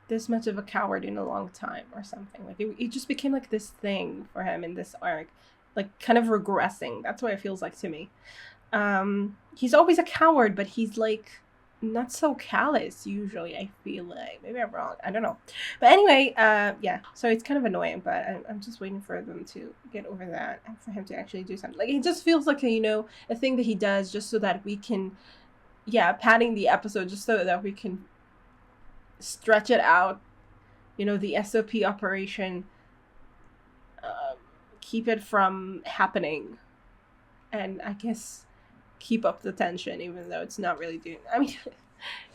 this much of a coward in a long time or something. Like, it just became like this thing for him in this arc. Like, kind of regressing. That's what it feels like to me. He's always a coward, but he's, like, not so callous, usually, I feel like. Maybe I'm wrong. I don't know. But anyway, yeah. So it's kind of annoying, but I'm just waiting for them to get over that and for him to actually do something. Like, it just feels like, you know, a thing that he does just so that we can, yeah, padding the episode just so that we can stretch it out. You know, the SOP operation, keep it from happening. And I guess keep up the tension, even though it's not really doing. I mean,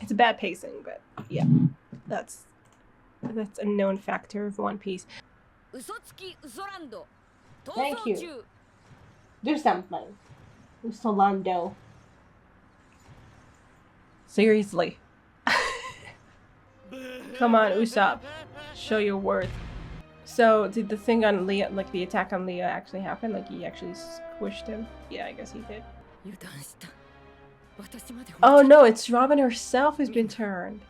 it's a bad pacing, but yeah, that's a known factor of One Piece. Thank you. Do something, Usolando. Seriously. Come on, Usopp, show your worth. So did the thing on Leo, like the attack on Leo, actually happen? Like he actually squished him? Yeah, I guess he did. Oh no, it's Robin herself who's been turned.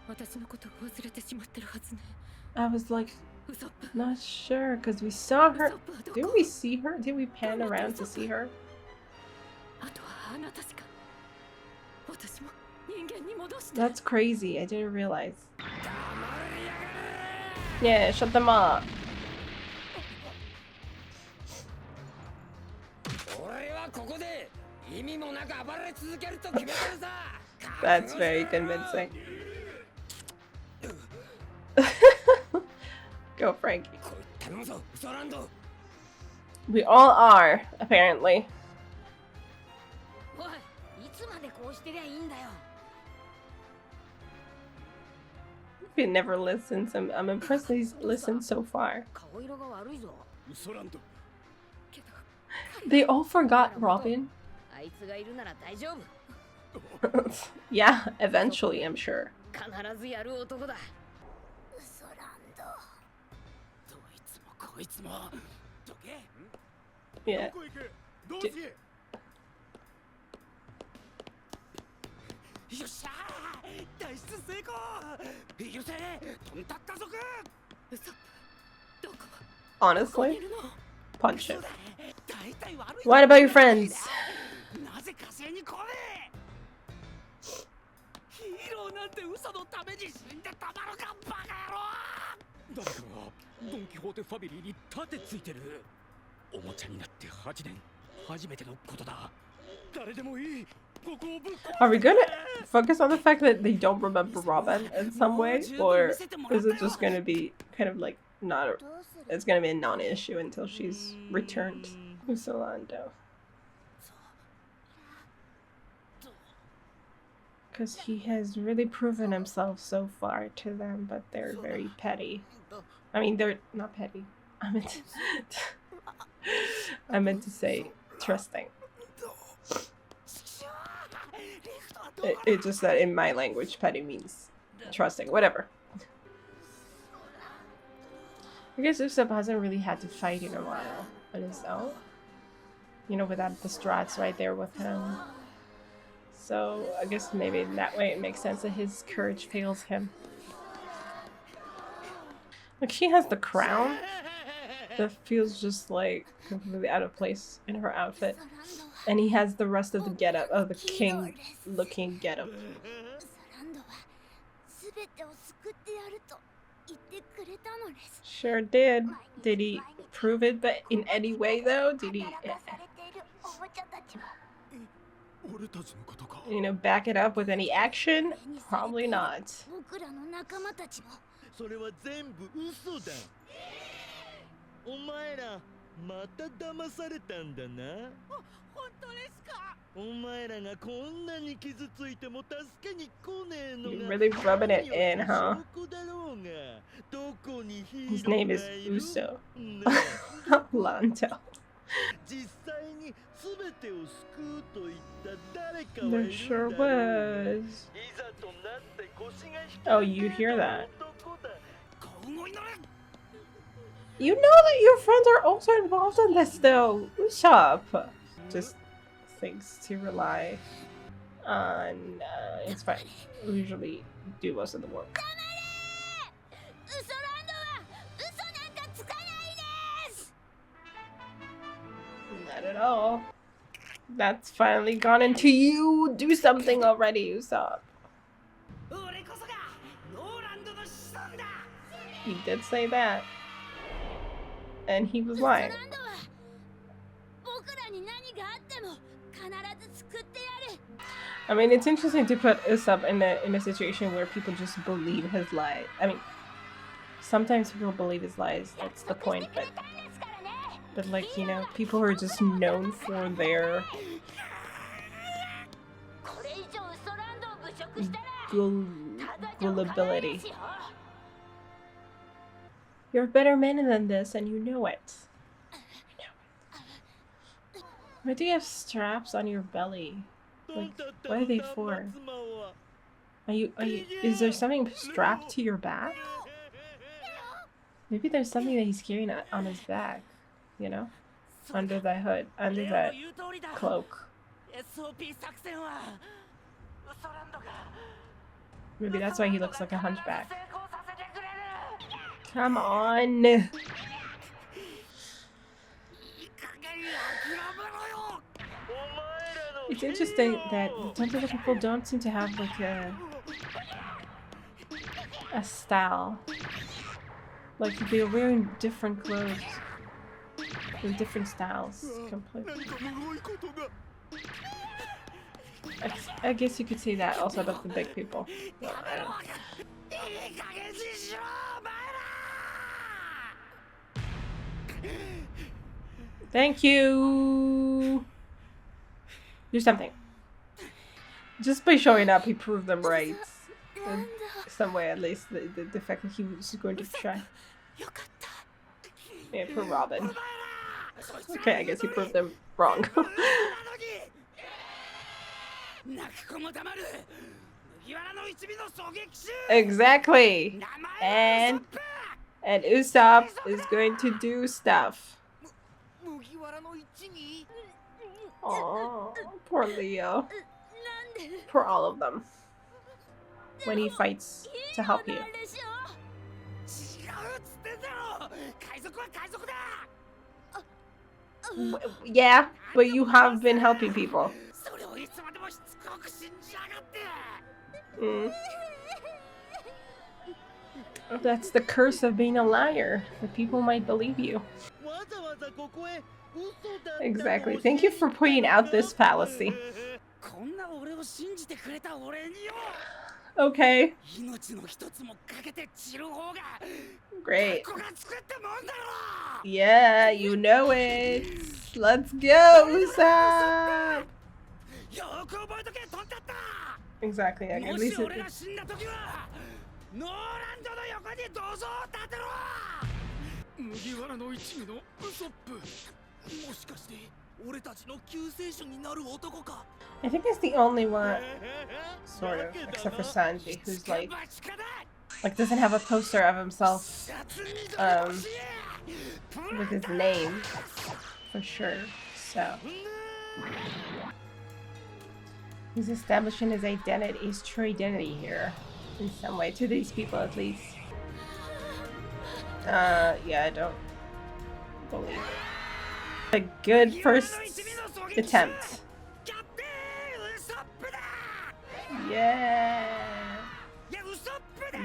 I was like, not sure, because we saw her. Did we see her? Did we pan around to see her? That's crazy, I didn't realize. Yeah, shut them up. That's very convincing. Go, Frankie. We all are, apparently. He never listens. I'm impressed that he's listened so far. They all forgot Robin. Yeah, eventually, I'm sure. Yeah. Honestly, punch him. What about your friends? Are we gonna focus on the fact that they don't remember Robin in some way? Or is it just gonna be kind of like not a, it's gonna be a non-issue until she's returned to Solando? Because he has really proven himself so far to them, but they're very petty. I mean, they're not petty. I meant to say trusting. It's just that in my language, petty means trusting. Whatever. I guess Usopp hasn't really had to fight in a while on his own. You know, without the Strats right there with him. So I guess maybe in that way it makes sense that his courage fails him. Like, she has the crown that feels just like completely out of place in her outfit. And he has the rest of the getup, of the king looking getup. Sure did. Did he prove it but in any way though? Did he, you know, back it up with any action? Probably not. You're really rubbing it in, huh? His name is Uso. Lanto. There sure was. Oh, you hear that? You know that your friends are also involved in this though. Usopp just thinks to rely on it's fine. We usually do most of the work. Not at all. That's finally gone into you. Do something already, Usopp. He did say that. And he was lying. I mean, it's interesting to put Usopp in a situation where people just believe his lies. I mean, sometimes people believe his lies. That's the point. But like, you know, people who are just known for their gullibility. You're a better man than this, and you know it. Why do you have straps on your belly? Like, what are they for? Is there something strapped to your back? Maybe there's something that he's carrying on his back, you know? Under the hood, under that cloak. Maybe that's why he looks like a hunchback. Come on! It's interesting that some of the people don't seem to have like a style. Like they're wearing different clothes with different styles completely. I guess you could say that also about the big people. Well, I don't know. Thank you. Do something. Just by showing up, he proved them right. In some way, at least. The fact that he was going to try. Yeah, poor Robin. Okay, I guess he proved them wrong. Exactly. And Usopp is going to do stuff. Oh, poor Leo. For all of them. When he fights to help you. Yeah, but you have been helping people. That's the curse of being a liar. The people might believe you. Exactly. Thank you for pointing out this fallacy. Okay. Great. Yeah, you know it. Let's go, Sab. Exactly. At least it... I think it's the only one, sort of, except for Sanji, who's like doesn't have a poster of himself, with his name, for sure, so. He's establishing his identity, his true identity here, in some way, to these people at least. Yeah, I don't believe it. A good first attempt. Yeah.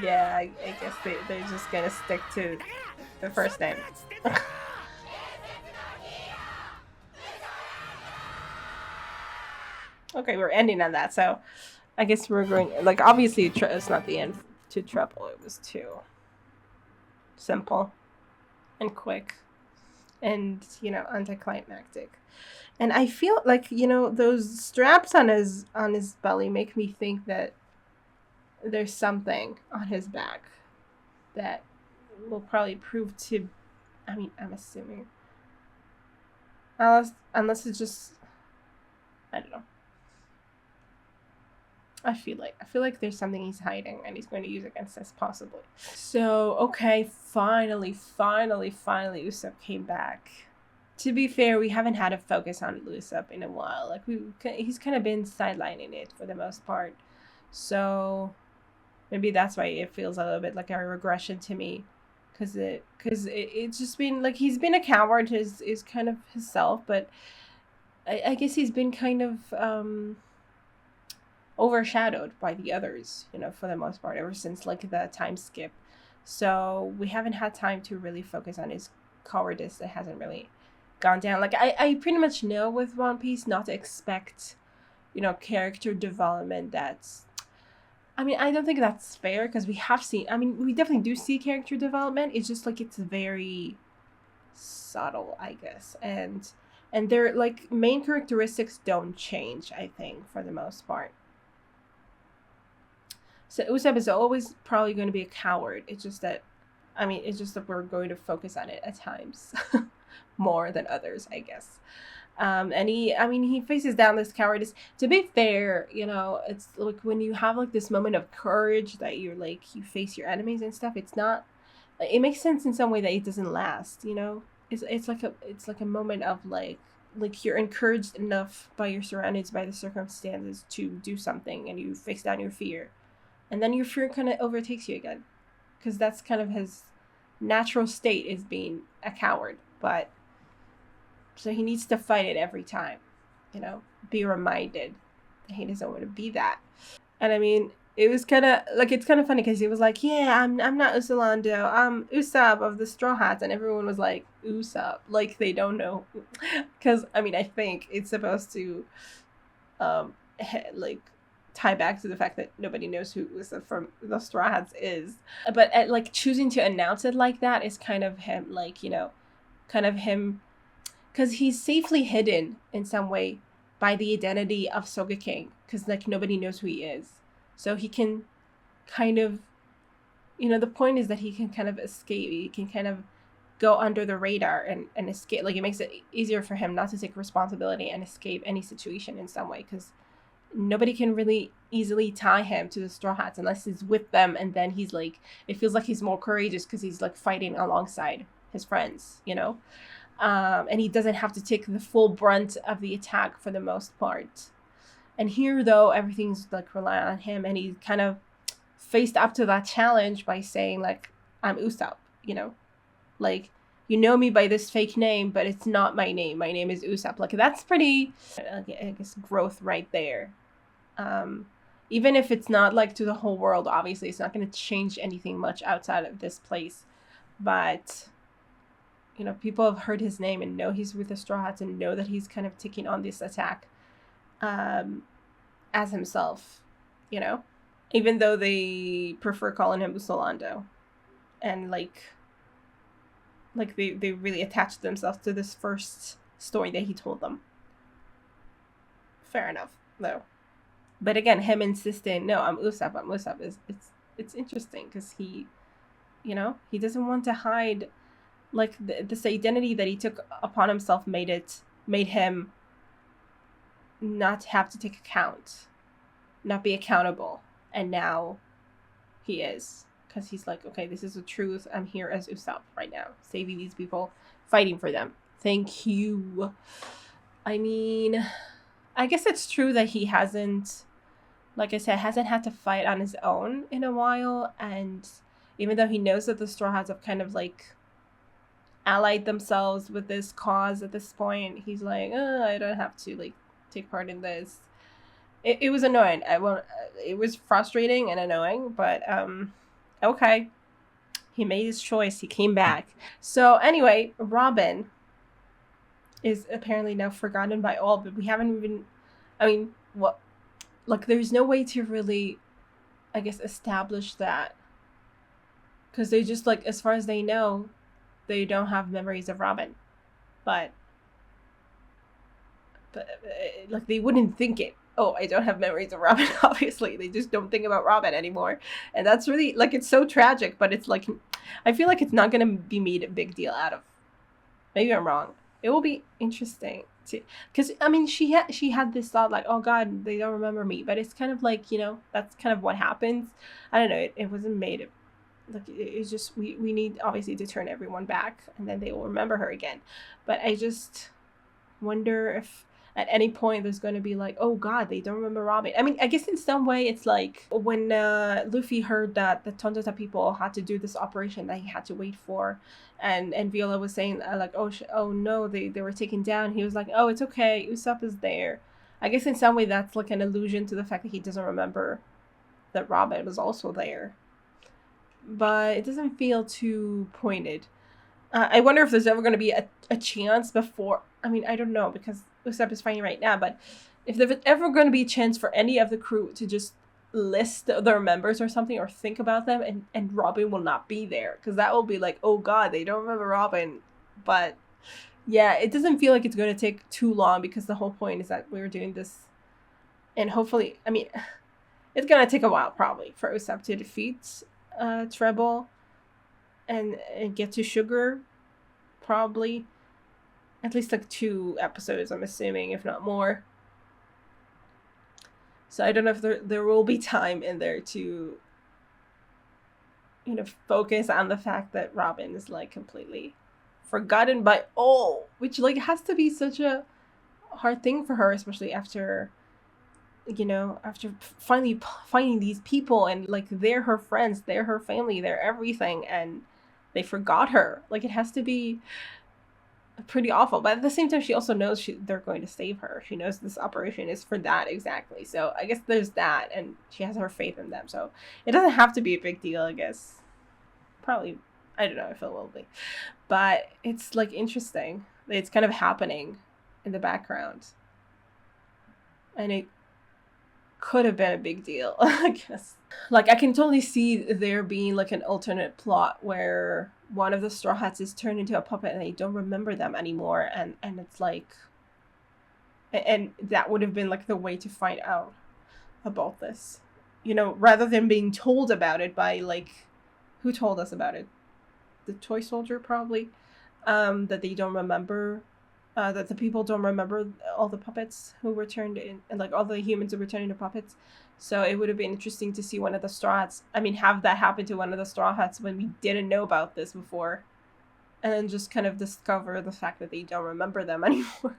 Yeah, I guess they're just gonna stick to the first name. Okay, we're ending on that, so I guess we're going, like, obviously it's not the end to Trouble. It was too simple and quick and, you know, anticlimactic. And I feel like, you know, those straps on his belly make me think that there's something on his back that will probably prove to, I mean, I'm assuming. Unless it's just, I don't know. I feel like there's something he's hiding and he's going to use against us possibly. So, okay, finally, Usopp came back. To be fair, we haven't had a focus on Usopp in a while. Like, he's kind of been sidelining it for the most part. So, maybe that's why it feels a little bit like a regression to me. Because it's just been, like, he's been a coward, is kind of himself, but I guess he's been kind of, overshadowed by the others, you know, for the most part, ever since, like, the time skip. So, we haven't had time to really focus on his cowardice that hasn't really gone down. Like, I pretty much know with One Piece not to expect, you know, character development that's, I mean, I don't think that's fair because we have seen, I mean, we definitely do see character development. It's just like, it's very subtle, I guess. And their, like, main characteristics don't change, I think, for the most part. So Usopp is always probably going to be a coward. It's just that, I mean, it's just that we're going to focus on it at times more than others, I guess. And he faces down this cowardice. To be fair, you know, it's like when you have like this moment of courage that you're like, you face your enemies and stuff, it's not, it makes sense in some way that it doesn't last, you know? It's like a moment of like you're encouraged enough by your surroundings, by the circumstances to do something, and you face down your fear. And then your fear kind of overtakes you again. Because that's kind of his natural state, is being a coward. But, so he needs to fight it every time. You know, be reminded that he doesn't want to be that. And I mean, it was kind of, like, it's kind of funny because he was like, yeah, I'm not Usolando, I'm Usopp of the Straw Hats. And everyone was like, Usopp. Like, they don't know. Because, I mean, I think it's supposed to like tie back to the fact that nobody knows who Usopp from the Straw Hats is. But like choosing to announce it like that is kind of him, like, you know, kind of him, because he's safely hidden in some way by the identity of Sogeking, because like nobody knows who he is. So he can kind of, you know, the point is that he can kind of escape. He can kind of go under the radar and escape. Like, it makes it easier for him not to take responsibility and escape any situation in some way, because nobody can really easily tie him to the Straw Hats unless he's with them, and then he's like, it feels like he's more courageous because he's like fighting alongside his friends, you know. And he doesn't have to take the full brunt of the attack for the most part. And here, though, everything's like relying on him, and he kind of faced up to that challenge by saying, like, I'm Usopp, you know, like, you know me by this fake name, but it's not my name. My name is Usopp. Like, that's pretty, I guess, growth right there. Even if it's not like to the whole world, obviously, it's not going to change anything much outside of this place. But, you know, people have heard his name and know he's with the Straw Hats and know that he's kind of taking on this attack as himself, you know, even though they prefer calling him Usolando. And like they really attached themselves to this first story that he told them. Fair enough, though. But again, him insisting, no, I'm Usopp, it's interesting, because he, you know, he doesn't want to hide, like, this identity that he took upon himself made him not have to take account, not be accountable. And now he is, because he's like, okay, this is the truth. I'm here as Usopp right now, saving these people, fighting for them. Thank you. I mean, I guess it's true that he hasn't, like I said, hasn't had to fight on his own in a while. And even though he knows that the Straw Hats have kind of like allied themselves with this cause at this point, he's like, I don't have to like take part in this. It was annoying. It was frustrating and annoying, but okay. He made his choice. He came back. So anyway, Robin is apparently now forgotten by all, but we haven't even, I mean, what, like, there's no way to really, I guess, establish that, because they just, like, as far as they know, they don't have memories of Robin, but like, they wouldn't think it. Oh, I don't have memories of Robin. Obviously, they just don't think about Robin anymore, and that's really, like, it's so tragic. But it's like, I feel like it's not gonna be made a big deal out of. Maybe I'm wrong. It will be interesting to, because I mean, she had this thought like, oh God, they don't remember me. But it's kind of like, you know, that's kind of what happens. I don't know. It wasn't made. Like, it's just we need obviously to turn everyone back, and then they will remember her again. But I just wonder if at any point there's going to be like, oh God, they don't remember Robin. I mean, I guess in some way it's like when Luffy heard that the Tontota people had to do this operation that he had to wait for, and Viola was saying like, oh no, they were taken down. He was like, oh, it's okay, Usopp is there. I guess in some way that's like an allusion to the fact that he doesn't remember that Robin was also there. But it doesn't feel too pointed. I wonder if there's ever going to be a chance before. I mean, I don't know, because Usopp is fighting right now, but if there's ever going to be a chance for any of the crew to just list their members or something, or think about them, and Robin will not be there, because that will be like, oh God, they don't remember Robin. But yeah, it doesn't feel like it's going to take too long, because the whole point is that we're doing this, and hopefully, I mean, it's going to take a while probably for Usopp to defeat Treble and get to Sugar, probably at least like 2 episodes, I'm assuming, if not more. So I don't know if there will be time in there to, you know, focus on the fact that Robin is like completely forgotten by all, which like has to be such a hard thing for her, especially after, you know, after finally finding these people, and like they're her friends, they're her family, they're everything, and they forgot her. Like, it has to be pretty awful. But at the same time, she also knows they're going to save her. She knows this operation is for that exactly. So I guess there's that, and she has her faith in them. So it doesn't have to be a big deal, I guess. Probably, I don't know if it will be. But it's like interesting. It's kind of happening in the background. And could have been a big deal, I guess. Like, I can totally see there being like an alternate plot where one of the Straw Hats is turned into a puppet and they don't remember them anymore, and it's like, and that would have been like the way to find out about this, you know, rather than being told about it by, like, who told us about it? The toy soldier, probably. That they don't remember, that the people don't remember all the puppets who were turned in, and like all the humans who were turned into puppets. So it would have been interesting to see one of the Straw Hats, have that happen to one of the Straw Hats when we didn't know about this before, and then just kind of discover the fact that they don't remember them anymore.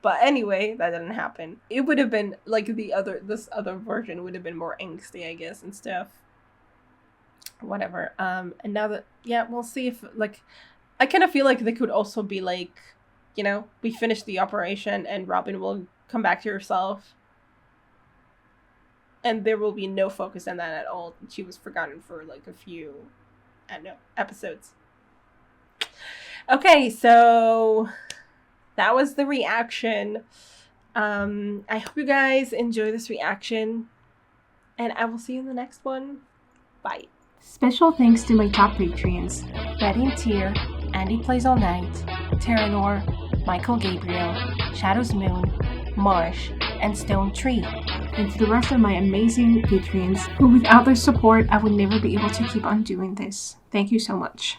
But anyway, that didn't happen. It would have been like this other version would have been more angsty, I guess, and stuff. Whatever. And now that, yeah, we'll see if, like, I kind of feel like they could also be like, you know, we finished the operation and Robin will come back to herself. And there will be no focus on that at all. She was forgotten for like a few, I don't know, episodes. Okay, so that was the reaction. I hope you guys enjoy this reaction. And I will see you in the next one. Bye. Special thanks to my top Patreons: Betty and Tier, Andy Plays All Night, Terranor, Michael Gabriel, Shadows Moon, Marsh, and Stone Tree. And to the rest of my amazing Patreons, who without their support I would never be able to keep on doing this. Thank you so much.